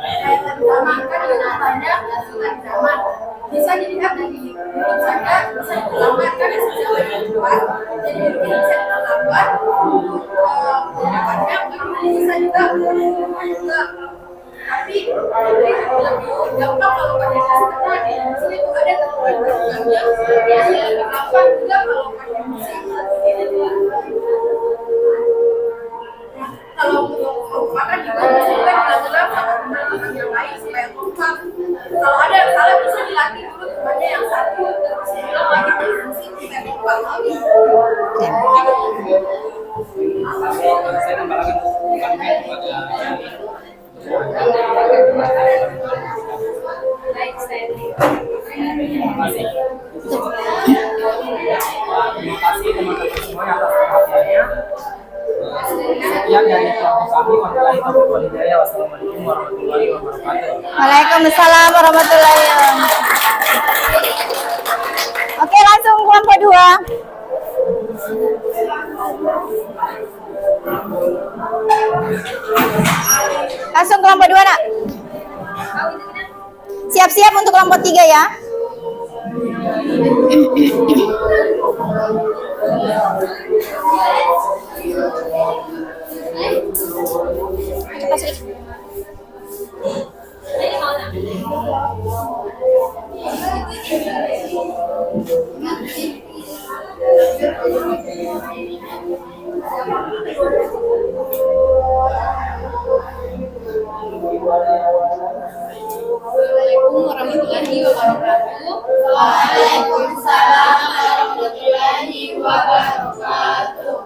saya terutamakan dengan banyak pasukan zaman. Bisa dilihat dari YouTube saja, bisa diperlambatkan yang sudah banyak keluar. Jadi mungkin bisa diperlambat untuk menggunakannya, bagaimana bisa juga juga. Tapi lebih gampang kalau pakai musik, karena di sini tuh ada temuan-temuannya yang lebih gampang juga kalau pakai musik. Kalau untuk kekompakan juga bisa dilakukan sama teman-teman yang lain supaya kompak. Kalau ada yang salah bisa dilatih dulu temannya yang satu, terus bilang lagi pakai musik supaya kompak lagi. Saya tambahkan kepada Baik, saya terima kasih. Terima kasih teman-teman semua atas perhatiannya. Sekian dari kelompok kami. Wabillahi taufiq wal hidayah. Wassalamualaikum warahmatullahi wabarakatuh. Waalaikumsalam warahmatullahi wabarakatuh. Oke, langsung kelompok 2. Langsung kelompok 2, Nak. Siap-siap untuk kelompok 3 ya. Cepat sedikit. Assalamualaikum warahmatullahi wabarakatuh. Waalaikumsalam warahmatullahi wabarakatuh.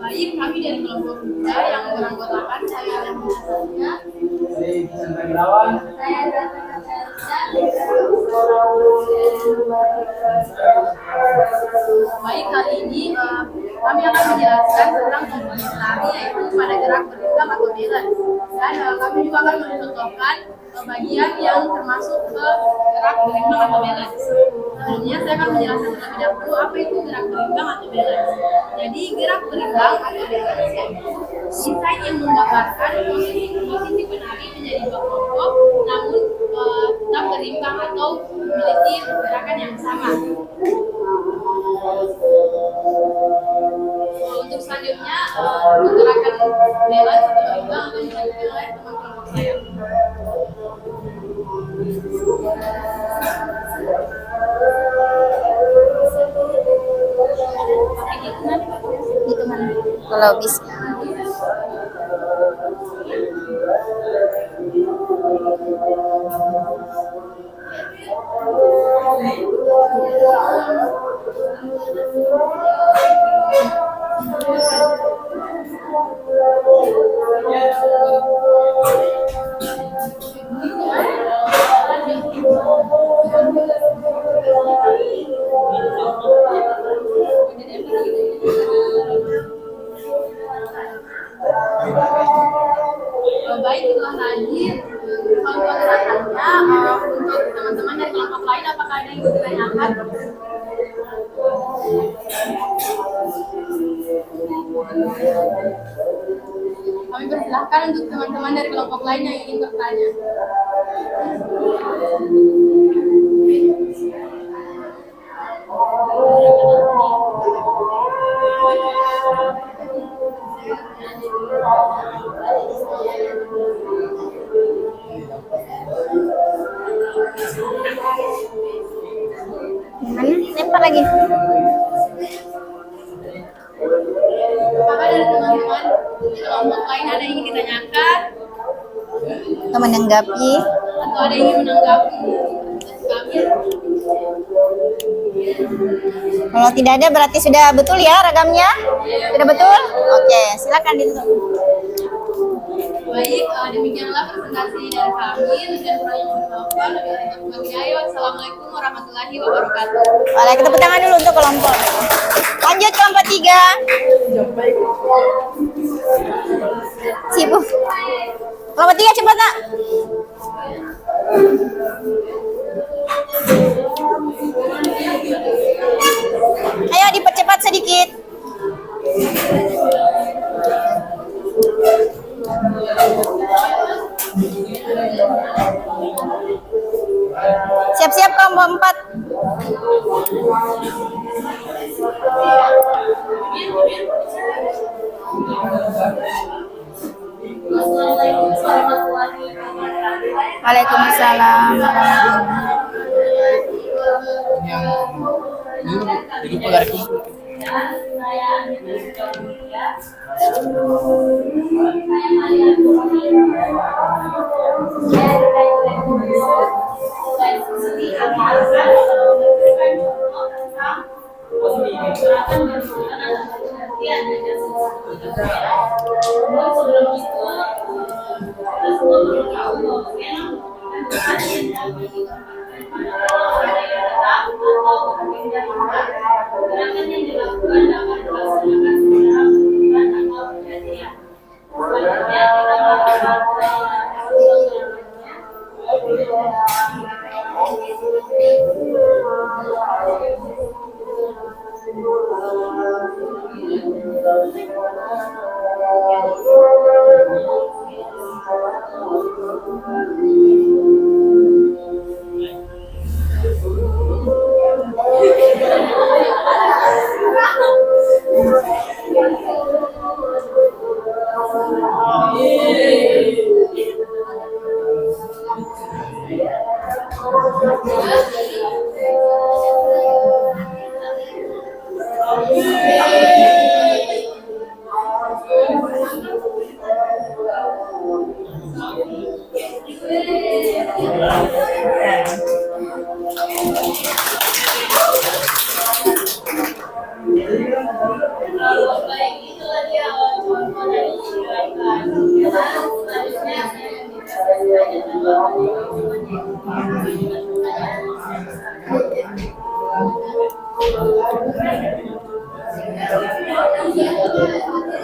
Baik, kami dari kelompok 2 yang beranggotakan saya dan saya. Baik, Chandra Girawan. Baik, kali ini kami akan menjelaskan tentang komponen tari, yaitu pada gerak berimbang atau balance. Dan kami juga akan mencontohkan bagian yang termasuk ke gerak berimbang atau balance. Sebelumnya saya akan menjelaskan terlebih dahulu apa itu gerak berimbang atau balance. Jadi gerak berimbang atau balance yaitu desain yang menggambarkan posisi penari menjadi dua kelompok, namun seimbang atau memiliki pergerakan yang sama. Untuk selanjutnya, untuk gerakan balance atau berimbang akan dilakukan oleh teman kelompok saya. Hitungan kalau bisa. Baik, itulah tadi contoh gerakannya. Untuk teman-teman dari kelompok lain, apakah ada yang ingin ditanyakan? Kami persilahkan untuk teman-teman dari kelompok lain yang ingin bertanya. Gimana? Lempar lagi. Apakah dari teman-teman di kelompok lain ada yang ingin ditanyakan Atau menanggapi. atau ada yang ingin menanggapi kami? Kalau tidak ada berarti sudah betul ya ragamnya? Sudah betul? Oke, silakan ditutup. Baik, demikianlah presentasi dari kami. Dan kurang yang bermanfaat, Wassalamualaikum warahmatullahi wabarakatuh. Boleh kita tepuk tangan dulu untuk kelompok. Lanjut kelompok 3. Sibuk. Kelompok 3 cepat nak. Ayo dipercepat sedikit. Siap-siap kelompok 4. Waalaikumsalam.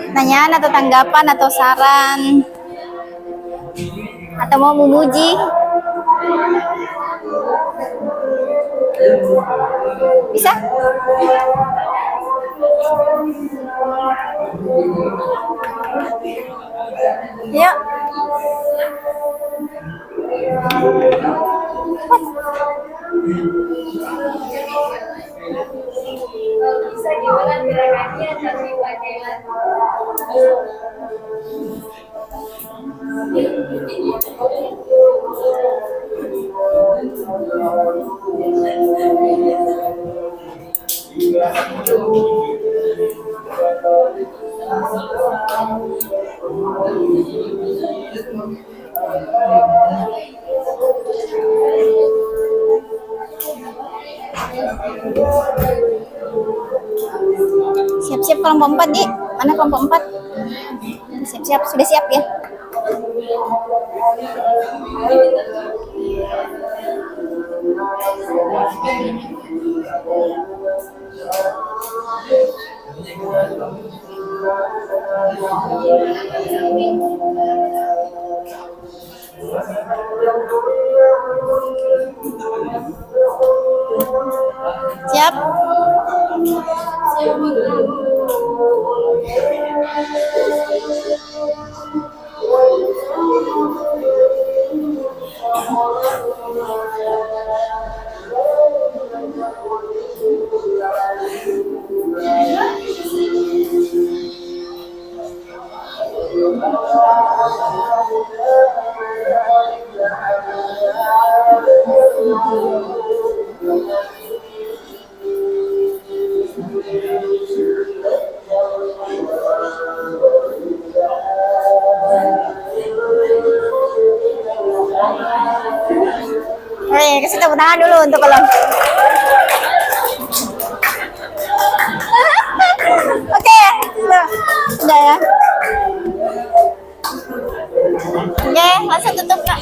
Pertanyaan atau tanggapan atau saran atau mau memuji? Bisa? Yuk. kelompok 4 Di. Mana kelompok 4? Siap-siap, sudah siap ya? Siap? Kasih tepuk tangan dulu untuk kolom. Oke, sudah ya. Oke, langsung tutup Kak.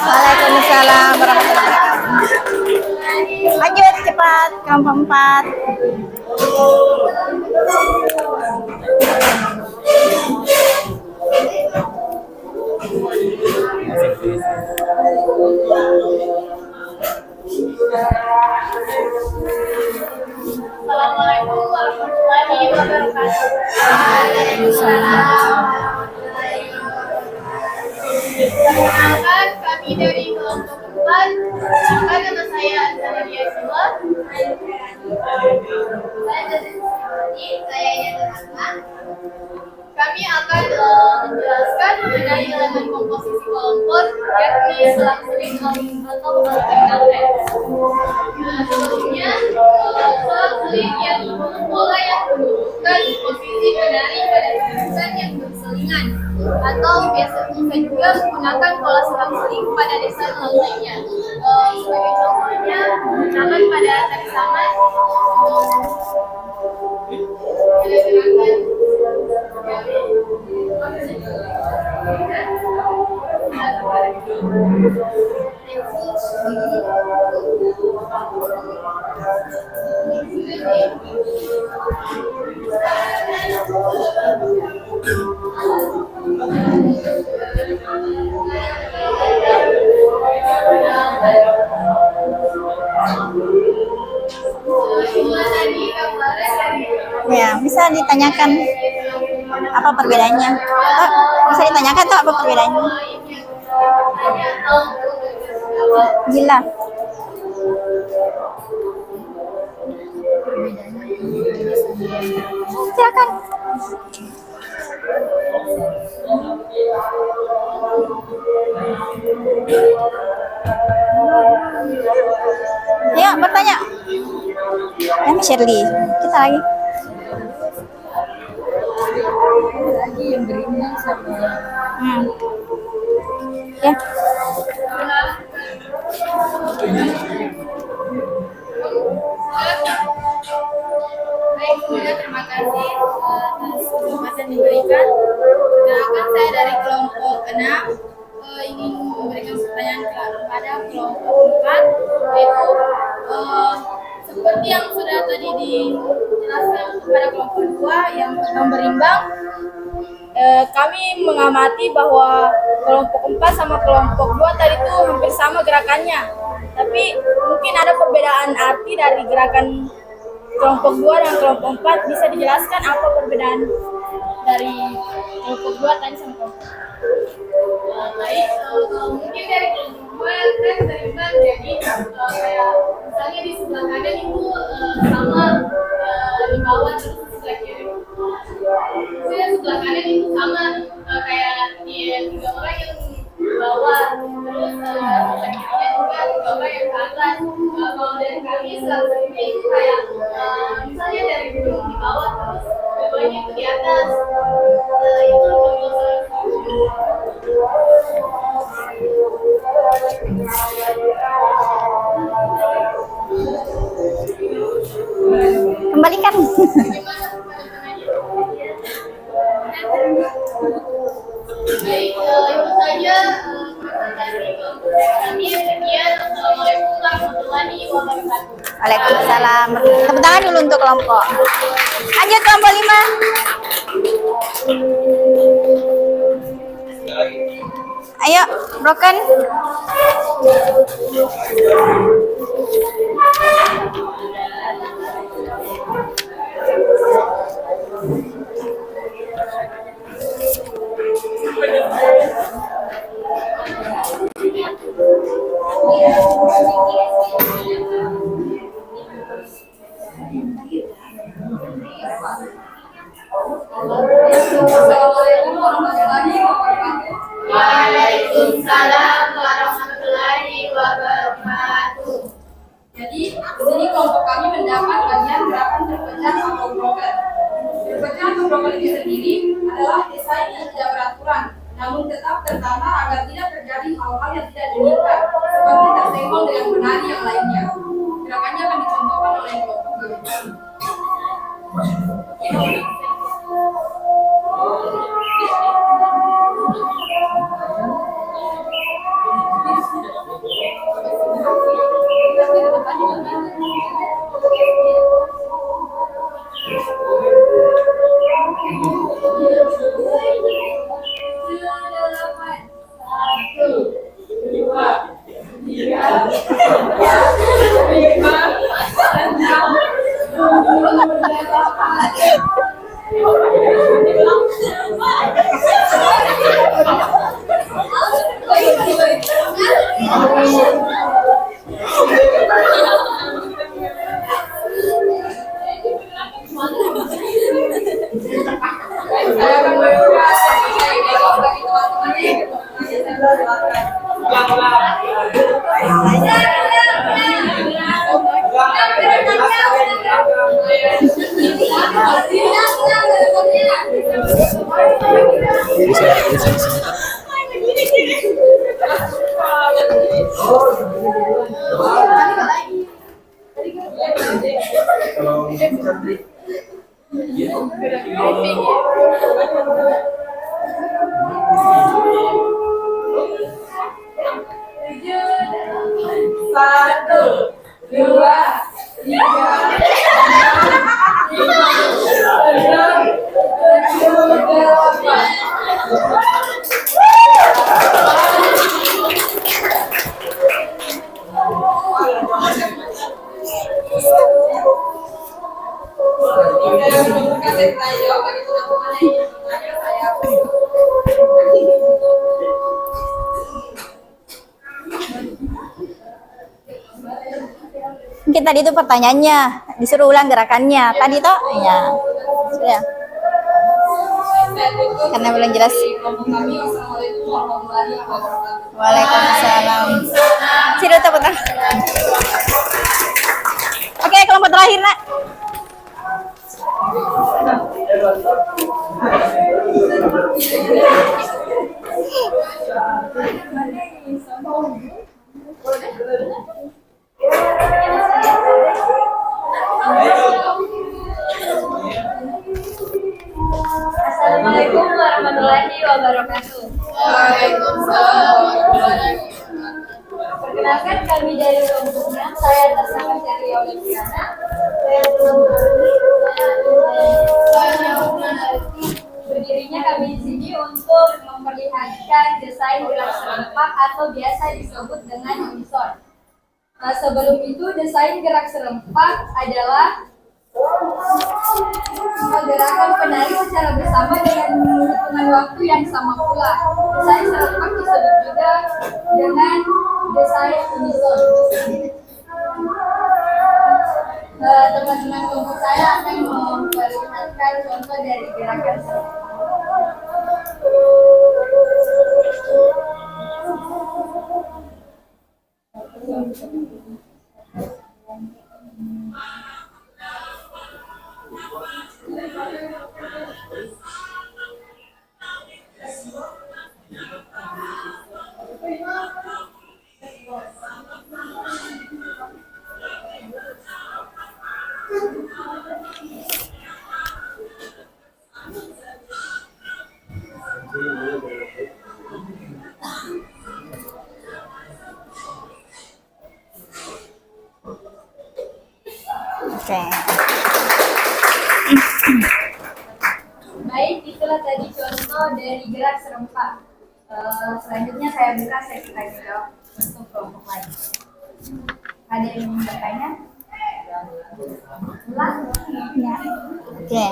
Waalaikumsalam warahmatullahi wabarakatuh. Lanjut cepat kelompok 4. Assalamualaikum warahmatullahi wabarakatuh. Perkenalkan, kami dari kelompok 4. Nama saya Azharia Siwa. Saya Yana Asma. Kami akan menjelaskan mengenai elemen komposisi kelompok, yakni selang-seling atau alternate. Sebelumnya, selang-seling yang pola yang menunjukkan posisi penari pada jurusan yang berselingan, atau biasa juga menggunakan pola selang-seling pada desain lainnya. Sebagai contohnya, misalkan pada teks sama Ya, bisa ditanyakan apa perbedaannya? Bisa ditanyakan tuh apa perbedaannya? Gila. Silakan. Ya, bertanya. Kami Shirley. Kita lagi. Yang berimbang sama Ya. Baik, semuanya terima kasih atas kesempatan diberikan. Perkenalkan, saya dari kelompok 6 ingin memberikan pertanyaan kepada kelompok 4, yaitu seperti yang sudah tadi dijelaskan kepada kelompok 2 yang berimbang. Kami mengamati bahwa kelompok 4 sama kelompok 2 tadi itu hampir sama gerakannya. Tapi mungkin ada perbedaan arti dari gerakan kelompok 2 dan kelompok 4. Bisa dijelaskan apa perbedaan dari kelompok 2 tadi sama kelompok 4? Baik, mungkin dari kelompok 2 kan berimbang, jadi kayak misalnya di sebelah kanan itu sama di bawah, terus sebelah kiri. Saya sebelah kanan itu sama kayak di 3 orang yang di bawah, terus sebelah kirinya juga 3 orang yang ke atas. Kalau dari kami selanjutnya itu kayak itu saja dari kami. Sekian, assalamualaikum warahmatullahi wabarakatuh. Waalaikumsalam. Tepuk tangan dulu untuk kelompok. Lanjut kelompok 5. Ayo, broken. Assalamualaikum warahmatullahi wabarakatuh. Waalaikumsalam warahmatullahi wabarakatuh. Jadi, di sini kelompok kami mendapat bagian gerakan terpecah atau broken. Terpecah atau broken itu sendiri adalah desain yang tidak beraturan, namun tetap tertata agar tidak terjadi hal-hal yang tidak diinginkan, seperti tersenggol dengan penari yang lainnya. Gerakannya akan dicontohkan oleh kelompok kami. Satu, dua, tiga, enam, tujuh, delapan. Mungkin tadi itu pertanyaannya, disuruh ulang gerakannya. Tadi toh, ya. Sudah. Karena belum jelas. Waalaikumsalam. Sudah tepuk tangan. Oke, kelompok terakhir, Nak. Assalamualaikum warahmatullahi wabarakatuh. Waalaikumsalam warahmatullahi wabarakatuh. Perkenalkan kami dari kelompoknya, saya tersangka Ceria Oliviana. Berdirinya kami di sini untuk memperlihatkan desain gerak serempak atau biasa disebut dengan unison. Nah, sebelum itu desain gerak serempak adalah menggerakkan penari secara bersama dengan hitungan waktu yang sama pula. Desain serempak disebut juga dengan desain unison. Teman-teman kelompok saya akan memperlihatkan contoh dari gerakan serempak. Oke. Baik, itulah tadi contoh dari gerak serempak. Selanjutnya saya buka sesi tanya jawab untuk kelompok lain. Ada yang ingin bertanya? Ulang? Ya. Oke.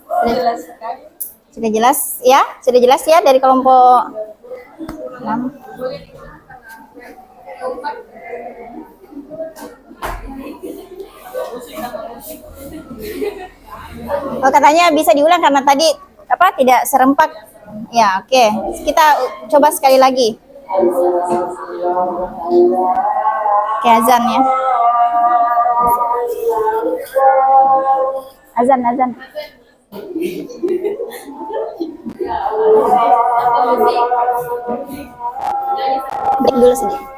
Sudah jelas sekali. Sudah jelas ya? Sudah jelas ya dari kelompok 6. Oh, katanya bisa diulang karena tadi apa tidak serempak. Ya, oke. Kita coba sekali lagi. Oke, azan ya. Azan. Break dulu sedikit.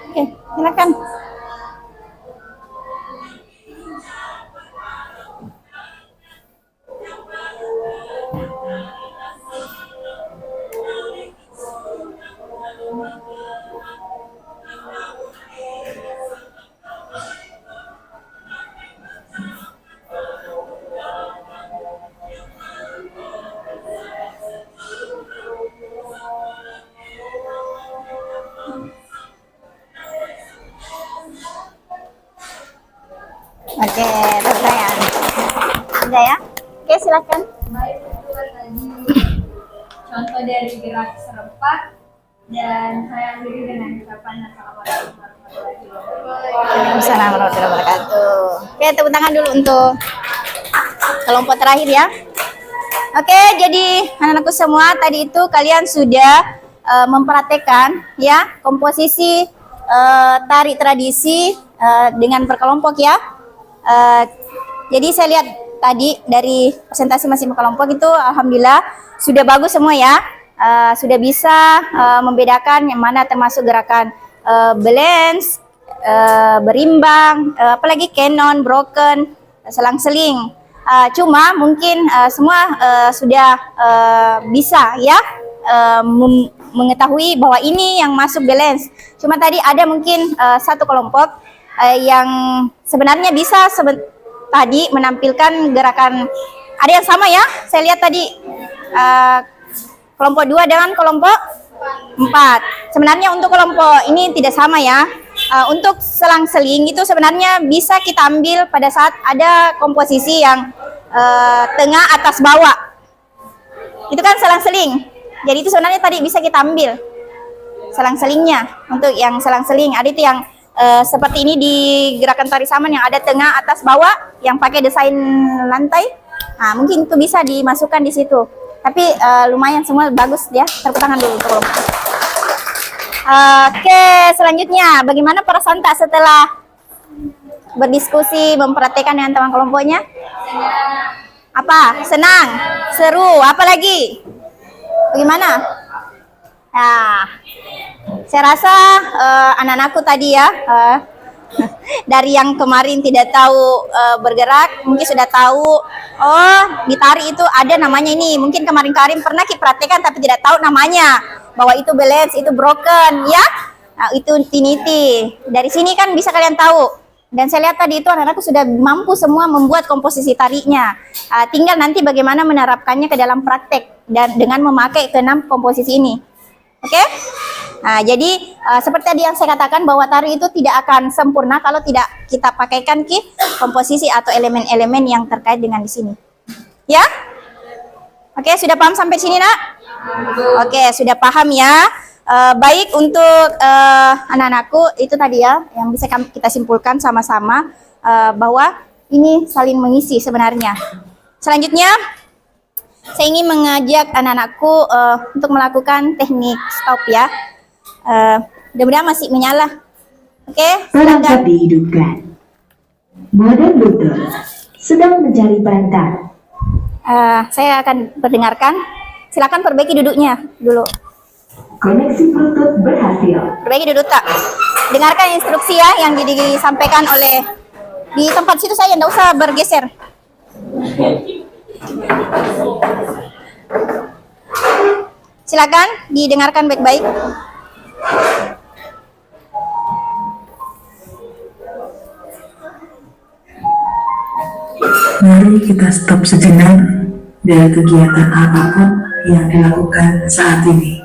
Oke, silakan. Oke, pertanyaan. Ada ya? Oke, silakan. Baik, itulah tadi contoh dari gerak serempak dan saya akhiri dengan ucapan assalamualaikum warahmatullahi wabarakatuh. Waalaikumsalam warahmatullahi wabarakatuh. Oke, tepuk tangan dulu untuk kelompok terakhir ya. Oke, jadi anak-anakku semua, tadi itu kalian sudah mempraktekkan ya komposisi tari tradisi dengan berkelompok ya. Jadi saya lihat tadi dari presentasi masing-masing kelompok itu alhamdulillah sudah bagus semua ya. Sudah bisa membedakan yang mana termasuk gerakan balance, berimbang, apalagi canon, broken, selang-seling. Cuma mungkin semua sudah bisa ya mengetahui bahwa ini yang masuk balance. Cuma tadi ada mungkin satu kelompok yang sebenarnya bisa tadi menampilkan gerakan, ada yang sama ya, saya lihat tadi kelompok 2 dengan kelompok 4. Sebenarnya untuk kelompok ini tidak sama ya. Untuk selang-seling itu sebenarnya bisa kita ambil pada saat ada komposisi yang tengah atas bawah. Itu kan selang-seling. Jadi itu sebenarnya tadi bisa kita ambil selang-selingnya. Untuk yang selang-seling ada itu yang seperti ini di gerakan tari saman yang ada tengah atas bawah yang pakai desain lantai. Nah, mungkin itu bisa dimasukkan di situ. Tapi lumayan semua bagus ya. Tepuk tangan dulu untuk kelompok. Oke, selanjutnya bagaimana perasaan tak setelah berdiskusi, mempraktekkan dengan teman kelompoknya? Apa? Senang, seru, apa lagi? Bagaimana? Nah, saya rasa anak-anakku tadi ya, dari yang kemarin tidak tahu bergerak, mungkin sudah tahu, oh di tari itu ada namanya ini. Mungkin kemarin-kemarin pernah kita praktekkan tapi tidak tahu namanya, bahwa itu balance, itu broken, ya. Nah, itu tiniti. Dari sini kan bisa kalian tahu. Dan saya lihat tadi itu anak-anakku sudah mampu semua membuat komposisi tarinya. Tinggal nanti bagaimana menerapkannya ke dalam praktek dan dengan memakai ke-6 komposisi ini. Oke? Nah, jadi seperti tadi yang saya katakan bahwa tari itu tidak akan sempurna kalau tidak kita pakaikan ke komposisi atau elemen-elemen yang terkait dengan di sini. Ya? Oke, sudah paham sampai sini, Nak? Oke, sudah paham ya. Baik untuk anak-anakku itu tadi ya yang bisa kita simpulkan sama-sama bahwa ini saling mengisi sebenarnya. Selanjutnya saya ingin mengajak anak-anakku untuk melakukan teknik stop ya. Mudah-mudahan masih menyala. Oke, Perangkat dihidupkan. Modern Bluetooth sedang mencari perangkat. Saya akan perdengarkan. Silakan perbaiki duduknya dulu. Koneksi Bluetooth berhasil. Perbaiki duduk tak. Dengarkan instruksi ya yang disampaikan oleh di tempat situ saya, tidak usah bergeser. Silakan didengarkan baik-baik. Mari kita stop sejenak dari kegiatan apapun yang dilakukan saat ini.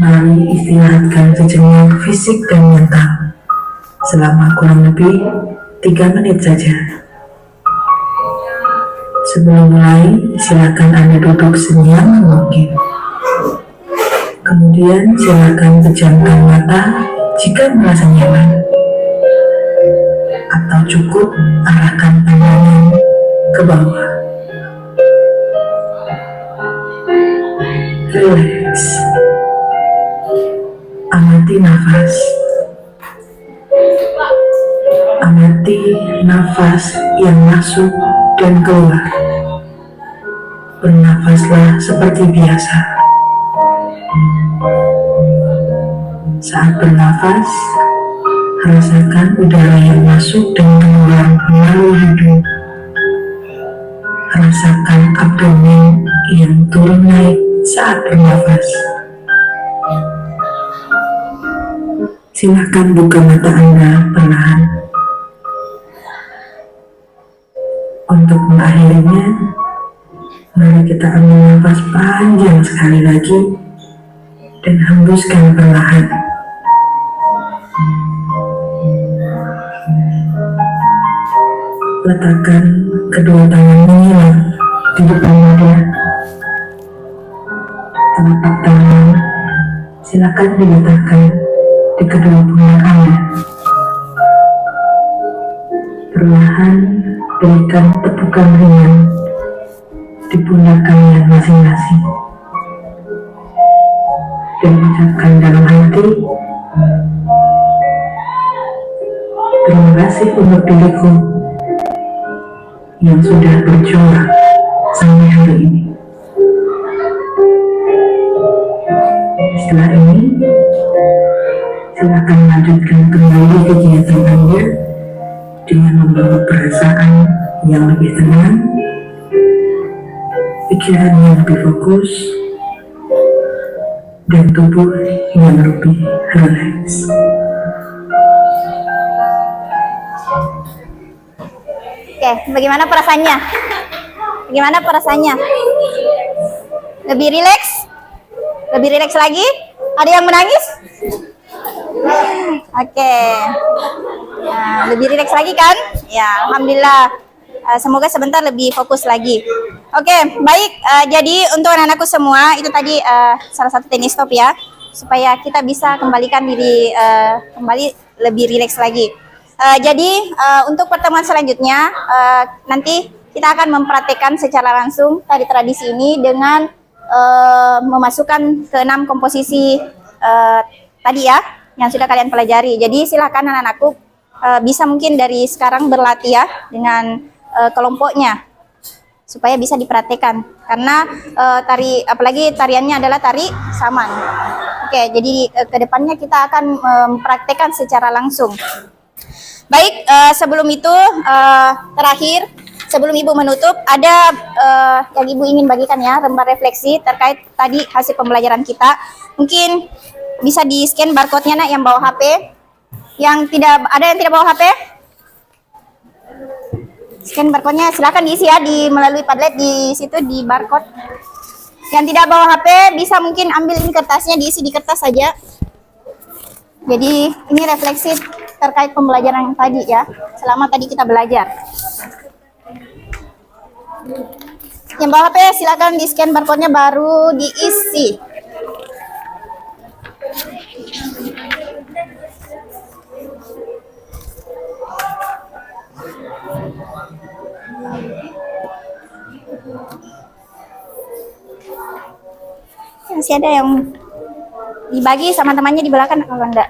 Mari istirahatkan sejenak fisik dan mental selama kurang lebih 3 menit saja. Sebelum mulai, silakan Anda duduk senyaman mungkin. Kemudian silakan pejamkan mata jika merasa nyaman. Atau cukup arahkan pandangan ke bawah. Relax. Amati nafas. Amati nafas yang masuk dan keluar. Bernafaslah seperti biasa. Saat bernafas, rasakan udara yang masuk dan keluar melalui hidung. Rasakan abdomen yang turun naik saat bernafas. Silakan buka mata Anda perlahan. Untuk mengakhirinya, mari kita ambil nafas panjang sekali lagi dan hembuskan perlahan. Letakkan kedua tangan menyilang di depan dada. Telapak tangan silakan diletakkan di kedua pundak Anda. Perlahan berikan tepukan ringan di pundak kalian masing-masing. Dan ucapkan dalam hati, terima kasih untuk diriku yang sudah berjuang sampai hari ini. Setelah ini, silakan lanjutkan kembali kegiatan Anda dengan membawa perasaan yang lebih tenang, pikiran yang lebih fokus, dan tubuh yang lebih rileks. Oke, bagaimana perasaannya? Bagaimana perasaannya? Lebih rileks? Lebih rileks lagi? Ada yang menangis? Oke. Nah, lebih rileks lagi kan? Ya, alhamdulillah. Semoga sebentar lebih fokus lagi. Oke, baik. Jadi untuk anak-anakku semua, itu tadi salah satu teknik stop ya, supaya kita bisa kembalikan diri kembali lebih rileks lagi. Jadi untuk pertemuan selanjutnya nanti kita akan mempraktekkan secara langsung tadi tradisi ini dengan memasukkan ke 6 komposisi tadi ya yang sudah kalian pelajari. Jadi silakan anak-anakku bisa mungkin dari sekarang berlatih ya dengan kelompoknya supaya bisa dipraktekkan karena apalagi tariannya adalah tari saman. Oke, jadi kedepannya kita akan mempraktekkan secara langsung. Baik, sebelum itu terakhir sebelum Ibu menutup ada yang Ibu ingin bagikan ya, lembar refleksi terkait tadi hasil pembelajaran kita. Mungkin bisa di-scan barcode-nya nak yang bawa HP. Yang tidak ada yang tidak bawa HP? Scan barcode-nya silakan diisi ya melalui Padlet di situ di barcode. Yang tidak bawa HP bisa mungkin ambil ini kertasnya diisi di kertas saja. Jadi ini refleksi terkait pembelajaran yang tadi ya. Selama tadi kita belajar. Yang bawa HP silakan di scan barcode-nya baru diisi. Masih ada yang dibagi sama temannya di belakang kalau enggak.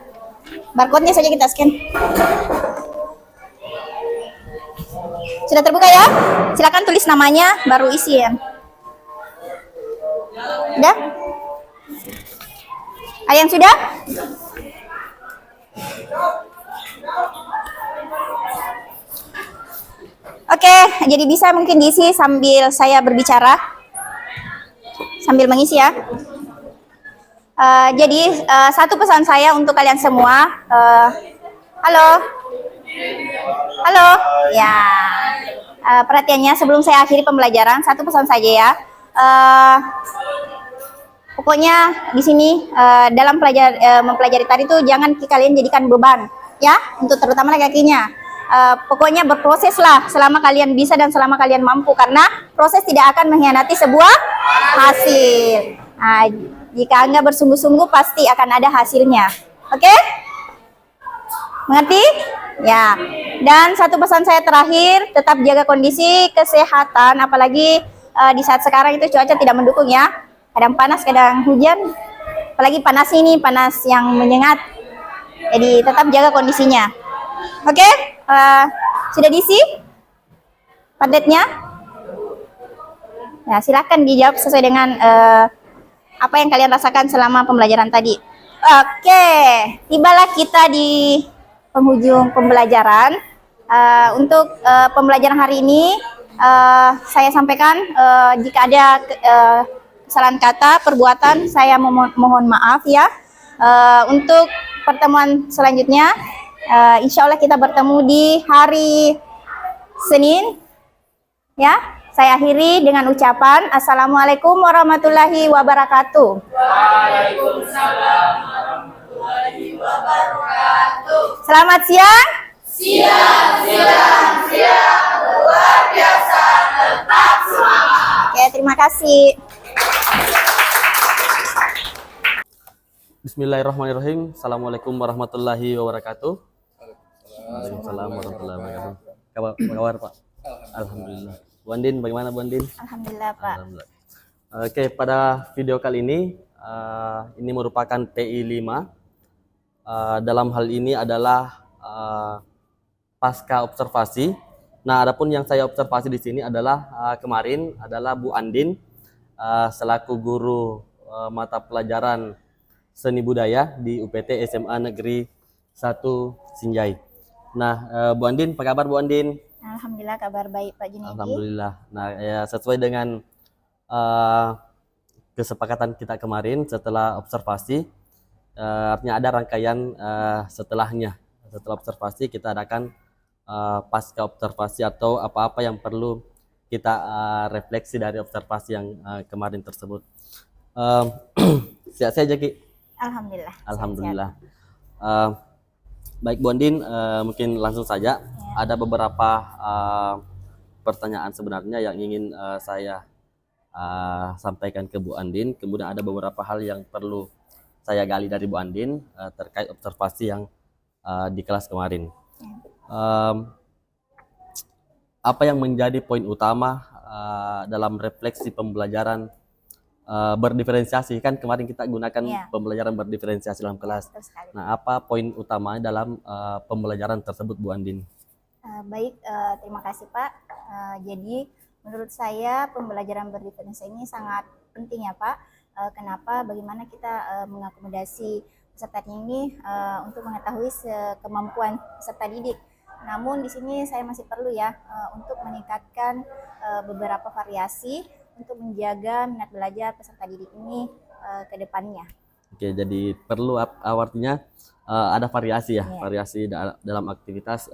Barcode-nya saja kita scan. Sudah terbuka ya? Silakan tulis namanya baru isi ya. Udah? Ada yang sudah? Oke, jadi bisa mungkin diisi sambil saya berbicara. Sambil mengisi ya. Jadi satu pesan saya untuk kalian semua. Halo. Halo. Ya. Perhatiannya sebelum saya akhiri pembelajaran, satu pesan saja ya. Pokoknya di sini dalam mempelajari tari itu jangan kalian jadikan beban ya, untuk terutama laki-lakinya. Pokoknya berproses lah selama kalian bisa dan selama kalian mampu, karena proses tidak akan mengkhianati sebuah hasil. Nah, jika Anda bersungguh-sungguh pasti akan ada hasilnya. Oke? Mengerti? Ya. Dan satu pesan saya terakhir, tetap jaga kondisi kesehatan, apalagi di saat sekarang itu cuaca tidak mendukung ya. Kadang panas, kadang hujan. Apalagi panas ini, panas yang menyengat. Jadi tetap jaga kondisinya. Oke? Sudah diisi Padletnya? Ya, silakan dijawab sesuai dengan apa yang kalian rasakan selama pembelajaran tadi. Oke, tibalah kita di penghujung pembelajaran. Untuk pembelajaran hari ini, saya sampaikan jika ada kesalahan kata, perbuatan, saya mohon maaf ya. Untuk pertemuan selanjutnya, insya Allah kita bertemu di hari Senin. Ya. Saya akhiri dengan ucapan Assalamualaikum warahmatullahi wabarakatuh. Waalaikumsalam warahmatullahi wabarakatuh. Selamat siang. Siang. Luar biasa, tetap semangat. Oke, terima kasih. Bismillahirrahmanirrahim. Assalamualaikum warahmatullahi wabarakatuh. Waalaikumsalam warahmatullahi wabarakatuh. Apa kabar Pak? Alhamdulillah. Bu Andin, bagaimana Bu Andin? Alhamdulillah Pak. Alhamdulillah. Oke, pada video kali ini merupakan PI 5. Dalam hal ini adalah pasca observasi. Nah, adapun yang saya observasi di sini adalah kemarin adalah Bu Andin selaku guru mata pelajaran seni budaya di UPT SMA Negeri 1 Sinjai. Nah, Bu Andin, apa kabar Bu Andin? Alhamdulillah kabar baik Pak Junedi. Alhamdulillah. Nah, ya sesuai dengan kesepakatan kita kemarin setelah observasi, artinya ada rangkaian setelahnya. Setelah observasi kita adakan pasca observasi atau apa-apa yang perlu kita refleksi dari observasi yang kemarin tersebut. Sehat saja Ki? Alhamdulillah. Alhamdulillah. Baik Bu Andin, mungkin langsung saja. Ada beberapa pertanyaan sebenarnya yang ingin saya sampaikan ke Bu Andin. Kemudian ada beberapa hal yang perlu saya gali dari Bu Andin terkait observasi yang di kelas kemarin. Apa yang menjadi poin utama dalam refleksi pembelajaran berdiferensiasi? Kan kemarin kita gunakan pembelajaran berdiferensiasi dalam kelas. Nah, apa poin utama dalam pembelajaran tersebut Bu Andin? Baik, terima kasih Pak. Jadi menurut saya pembelajaran berdiferensiasi ini sangat penting ya Pak. Kenapa? Bagaimana kita mengakomodasi peserta ini untuk mengetahui kemampuan peserta didik. Namun di sini saya masih perlu ya untuk meningkatkan beberapa variasi untuk menjaga minat belajar peserta didik ini ke depannya. Oke, jadi perlu artinya ada variasi ya, variasi dalam aktivitas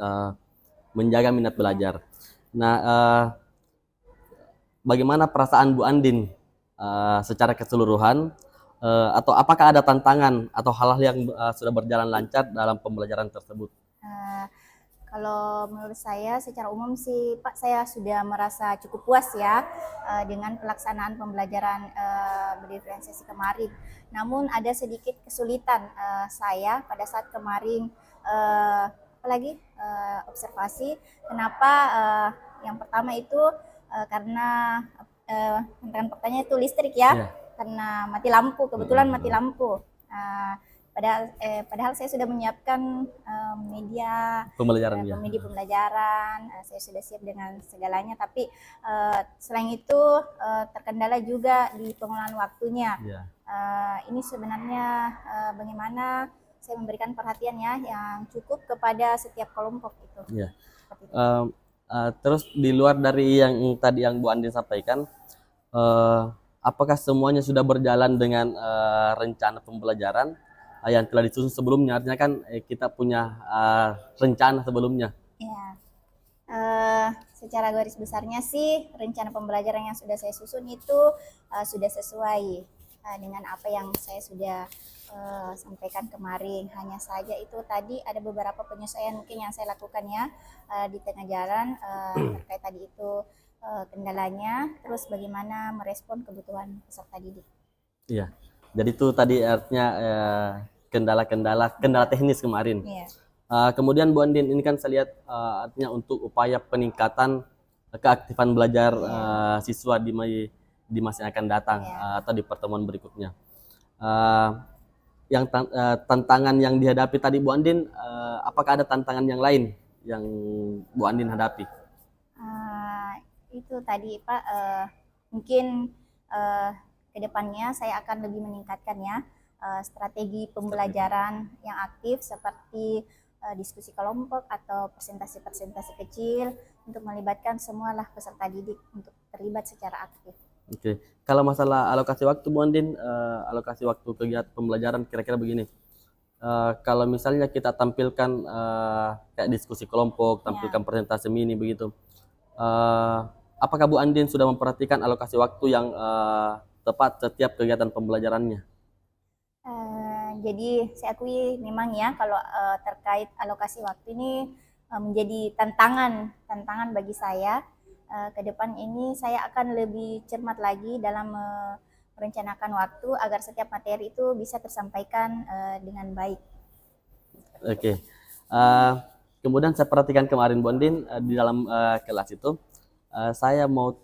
menjaga minat belajar. Nah, bagaimana perasaan Bu Andin secara keseluruhan, atau apakah ada tantangan atau hal-hal yang sudah berjalan lancar dalam pembelajaran tersebut? Kalau menurut saya secara umum sih Pak, saya sudah merasa cukup puas ya dengan pelaksanaan pembelajaran berdiferensiasi kemarin. Namun ada sedikit kesulitan saya pada saat kemarin apalagi observasi. Kenapa? Yang pertama itu karena tantangan pertanyaan itu listrik ya, karena mati lampu, kebetulan mati lampu. Padahal saya sudah menyiapkan media Pembelajaran pembelajaran, saya sudah siap dengan segalanya, tapi selain itu terkendala juga di pengelolaan waktunya. Ini sebenarnya bagaimana saya memberikan perhatian ya yang cukup kepada setiap kelompok itu. Terus di luar dari yang tadi yang Bu Andin sampaikan, apakah semuanya sudah berjalan dengan rencana pembelajaran yang telah disusun sebelumnya? Artinya kan kita punya rencana sebelumnya. Ya, secara garis besarnya sih rencana pembelajaran yang sudah saya susun itu sudah sesuai dengan apa yang saya sudah sampaikan kemarin. Hanya saja itu tadi ada beberapa penyesuaian mungkin yang saya lakukan ya di tengah jalan terkait tadi itu kendalanya, terus bagaimana merespon kebutuhan peserta didik. Iya. Jadi itu tadi artinya kendala teknis kemarin. Kemudian Bu Andin, ini kan saya lihat artinya untuk upaya peningkatan keaktifan belajar siswa di masa yang akan datang atau di pertemuan berikutnya. Yang tantangan yang dihadapi tadi Bu Andin, apakah ada tantangan yang lain yang Bu Andin hadapi? Itu tadi Pak, mungkin kedepannya saya akan lebih meningkatkan ya strategi pembelajaran yang aktif seperti diskusi kelompok atau presentasi-presentasi kecil untuk melibatkan semualah peserta didik untuk terlibat secara aktif. Oke, kalau masalah alokasi waktu Bu Andin, alokasi waktu kegiatan pembelajaran kira-kira begini. Kalau misalnya kita tampilkan kayak diskusi kelompok, tampilkan presentasi mini begitu, apakah Bu Andin sudah memperhatikan alokasi waktu yang tepat setiap kegiatan pembelajarannya? Jadi saya akui memang ya kalau terkait alokasi waktu ini menjadi tantangan bagi saya. Ke depan ini saya akan lebih cermat lagi dalam merencanakan waktu agar setiap materi itu bisa tersampaikan dengan baik. Oke. Kemudian saya perhatikan kemarin Bu Andin di dalam kelas itu, saya mau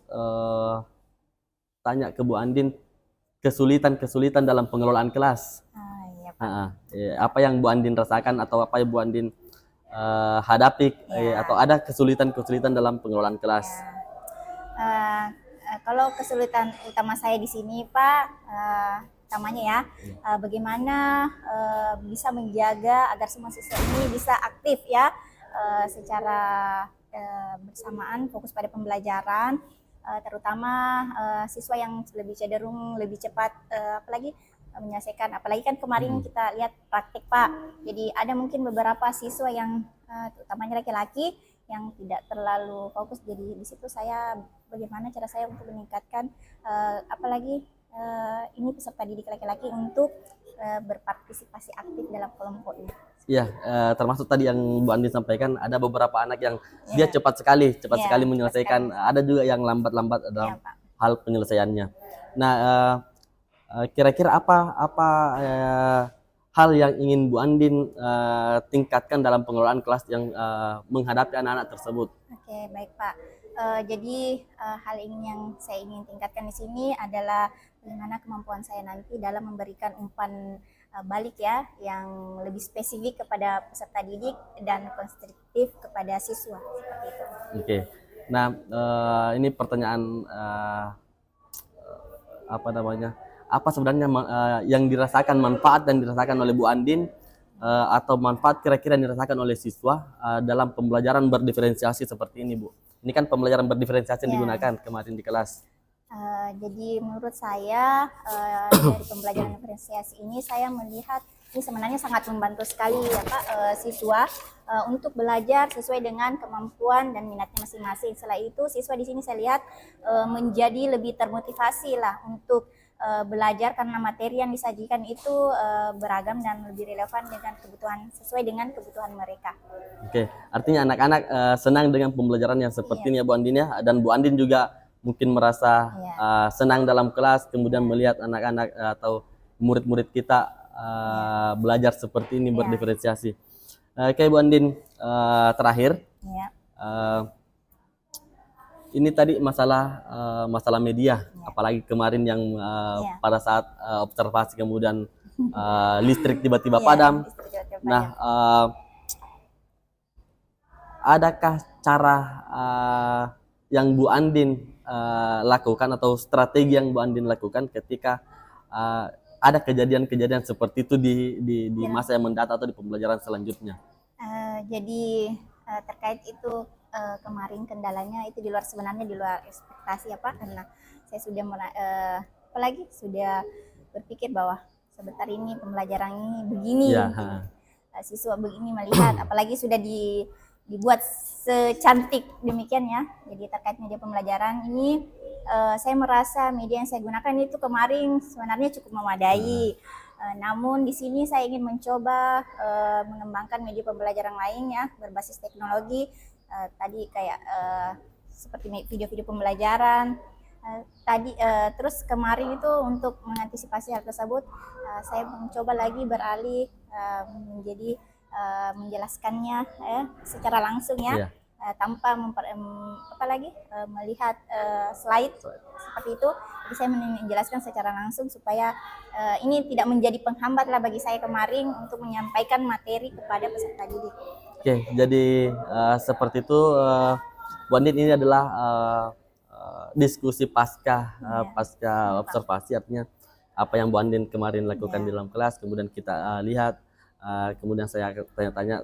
tanya ke Bu Andin kesulitan-kesulitan dalam pengelolaan kelas. Iya, Pak. Apa yang Bu Andin rasakan atau apa yang Bu Andin hadapi atau ada kesulitan-kesulitan dalam pengelolaan kelas? Kalau kesulitan utama saya di sini, Pak, utamanya ya, bagaimana bisa menjaga agar semua siswa ini bisa aktif ya, secara bersamaan fokus pada pembelajaran, terutama siswa yang lebih cenderung lebih cepat, apalagi menyelesaikan, apalagi kan kemarin kita lihat praktik Pak, jadi ada mungkin beberapa siswa yang utamanya laki-laki yang tidak terlalu fokus, jadi di situ saya bagaimana cara saya untuk meningkatkan apalagi ini peserta didik laki-laki untuk berpartisipasi aktif dalam kelompok ini. Iya, termasuk tadi yang Bu Andin sampaikan, ada beberapa anak yang dia cepat sekali menyelesaikan, ada juga yang lambat-lambat dalam hal penyelesaiannya. Nah, kira-kira apa hal yang ingin Bu Andin tingkatkan dalam pengelolaan kelas yang menghadapi anak-anak tersebut? Oke, baik Pak. Jadi hal ini yang saya ingin tingkatkan di sini adalah bagaimana kemampuan saya nanti dalam memberikan umpan balik ya, yang lebih spesifik kepada peserta didik dan konstruktif kepada siswa, seperti itu. Oke. Nah, ini pertanyaan apa namanya? Apa sebenarnya yang dirasakan manfaat dan dirasakan oleh Bu Andin atau manfaat kira-kira yang dirasakan oleh siswa dalam pembelajaran berdiferensiasi seperti ini, Bu? Ini kan pembelajaran berdiferensiasi yang digunakan kemarin di kelas. Jadi menurut saya dari pembelajaran diferensiasi ini saya melihat ini sebenarnya sangat membantu sekali ya Pak, siswa untuk belajar sesuai dengan kemampuan dan minatnya masing-masing. Setelah itu siswa di sini saya lihat menjadi lebih termotivasi lah untuk belajar karena materi yang disajikan itu beragam dan lebih relevan dengan kebutuhan, sesuai dengan kebutuhan mereka. Oke, artinya anak-anak senang dengan pembelajaran yang seperti ini ya Bu Andin ya, dan Bu Andin juga mungkin merasa senang dalam kelas, kemudian melihat anak-anak atau murid-murid kita belajar seperti ini berdiferensiasi. Oke Bu Andin, terakhir, ini tadi masalah media, apalagi kemarin yang pada saat observasi kemudian listrik tiba-tiba padam. Nah, adakah cara yang Bu Andin lakukan atau strategi yang Bu Andin lakukan ketika ada kejadian-kejadian seperti itu di masa yang mendatang atau di pembelajaran selanjutnya? Jadi terkait itu kemarin kendalanya itu sebenarnya di luar ekspektasi ya Pak, karena saya sudah apalagi sudah berpikir bahwa sebentar ini pembelajaran ini begini, siswa begini melihat, apalagi sudah dibuat secantik demikian ya. Jadi terkait media pembelajaran ini saya merasa media yang saya gunakan itu kemarin sebenarnya cukup memadai. Namun di sini saya ingin mencoba mengembangkan media pembelajaran lainnya berbasis teknologi, tadi kayak seperti video-video pembelajaran. Terus kemarin itu untuk mengantisipasi hal tersebut saya mencoba lagi beralih menjadi menjelaskannya secara langsung ya, tanpa melihat slide seperti itu. Jadi saya menjelaskan secara langsung supaya ini tidak menjadi penghambat lah bagi saya kemarin untuk menyampaikan materi kepada peserta didik. Oke, jadi seperti itu Bu Andin, ini adalah diskusi pasca observasi, artinya apa yang Bu Andin kemarin lakukan di dalam kelas, kemudian kita lihat, kemudian saya tanya-tanya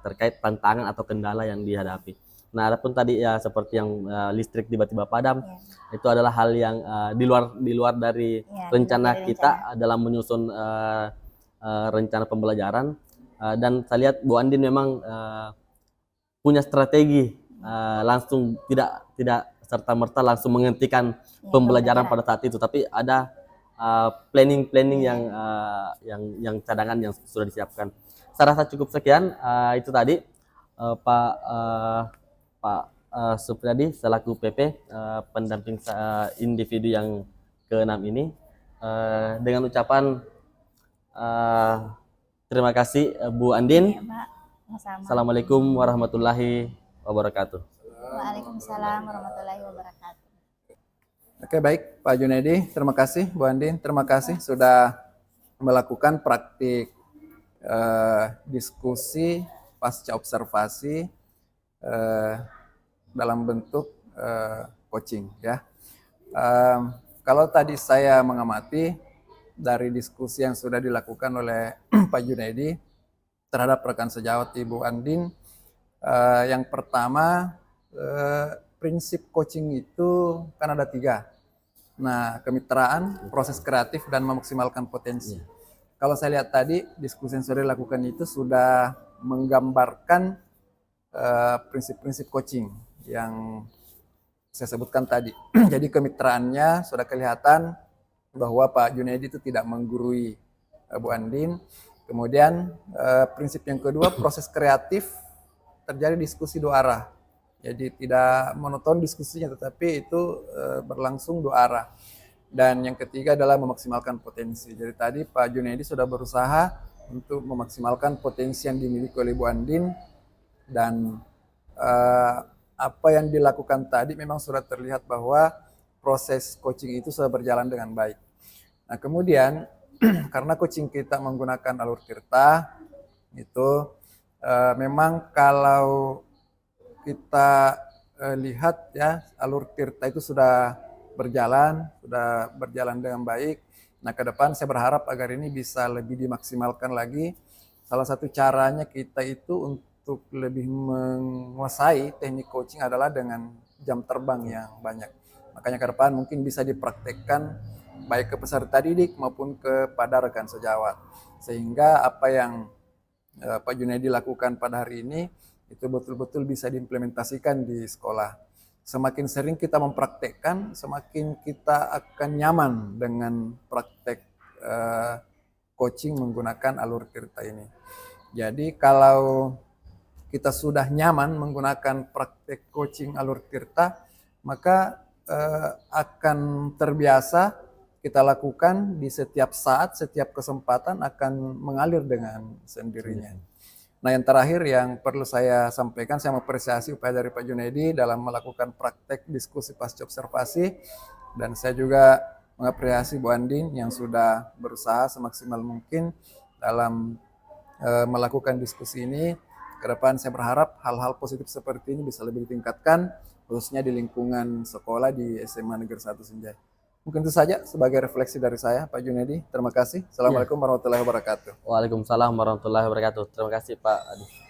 terkait tantangan atau kendala yang dihadapi. Nah, adapun tadi ya seperti yang listrik tiba-tiba padam, itu adalah hal yang di luar dari rencana kita dalam menyusun rencana pembelajaran, dan saya lihat Bu Andin memang punya strategi, langsung tidak serta-merta langsung menghentikan pembelajaran pada saat itu, tapi ada planning yang cadangan yang sudah disiapkan. Saya rasa cukup sekian, itu tadi Pak Supriyadi selaku PP pendamping individu yang ke-6 ini. dengan ucapan terima kasih Bu Andin. Ya, Pak. Sama-sama. Assalamualaikum warahmatullahi wabarakatuh. Waalaikumsalam warahmatullahi wabarakatuh. Oke, baik Pak Junedi, terima kasih Bu Andin, terima kasih sudah melakukan praktik diskusi pasca observasi dalam bentuk coaching ya. Kalau tadi saya mengamati dari diskusi yang sudah dilakukan oleh Pak Junedi terhadap rekan sejawat Ibu Andin, yang pertama prinsip coaching itu kan ada 3. Nah, kemitraan, proses kreatif, dan memaksimalkan potensi. Kalau saya lihat tadi diskusi yang sudah dilakukan itu sudah menggambarkan prinsip-prinsip coaching yang saya sebutkan tadi. Jadi kemitraannya sudah kelihatan bahwa Pak Junedi itu tidak menggurui Bu Andin. Kemudian prinsip yang kedua, proses kreatif, terjadi diskusi 2 arah. Jadi tidak monoton diskusinya, tetapi itu berlangsung 2 arah. Dan yang ketiga adalah memaksimalkan potensi. Jadi tadi Pak Junedi sudah berusaha untuk memaksimalkan potensi yang dimiliki oleh Bu Andin, dan apa yang dilakukan tadi memang sudah terlihat bahwa proses coaching itu sudah berjalan dengan baik. Nah kemudian karena coaching kita menggunakan alur tirta itu memang kalau kita lihat ya, alur tirta itu sudah berjalan dengan baik. Nah ke depan saya berharap agar ini bisa lebih dimaksimalkan lagi. Salah satu caranya kita itu untuk lebih menguasai teknik coaching adalah dengan jam terbang yang banyak. Makanya ke depan mungkin bisa dipraktekkan baik ke peserta didik maupun kepada rekan sejawat. Sehingga apa yang Pak Junedi lakukan pada hari ini itu betul-betul bisa diimplementasikan di sekolah. Semakin sering kita mempraktekkan, semakin kita akan nyaman dengan praktek coaching menggunakan alur tirta ini. Jadi kalau kita sudah nyaman menggunakan praktek coaching alur tirta, maka akan terbiasa kita lakukan di setiap saat, setiap kesempatan akan mengalir dengan sendirinya. Nah yang terakhir yang perlu saya sampaikan, saya mengapresiasi upaya dari Pak Junedi dalam melakukan praktek diskusi pasca observasi, dan saya juga mengapresiasi Bu Andin yang sudah berusaha semaksimal mungkin dalam melakukan diskusi ini. Ke depan saya berharap hal-hal positif seperti ini bisa lebih ditingkatkan, khususnya di lingkungan sekolah di SMA Negeri 1 Senjai. Mungkin itu saja sebagai refleksi dari saya, Pak Junedi. Terima kasih. Assalamualaikum warahmatullahi wabarakatuh. Waalaikumsalam warahmatullahi wabarakatuh. Terima kasih Pak Adi.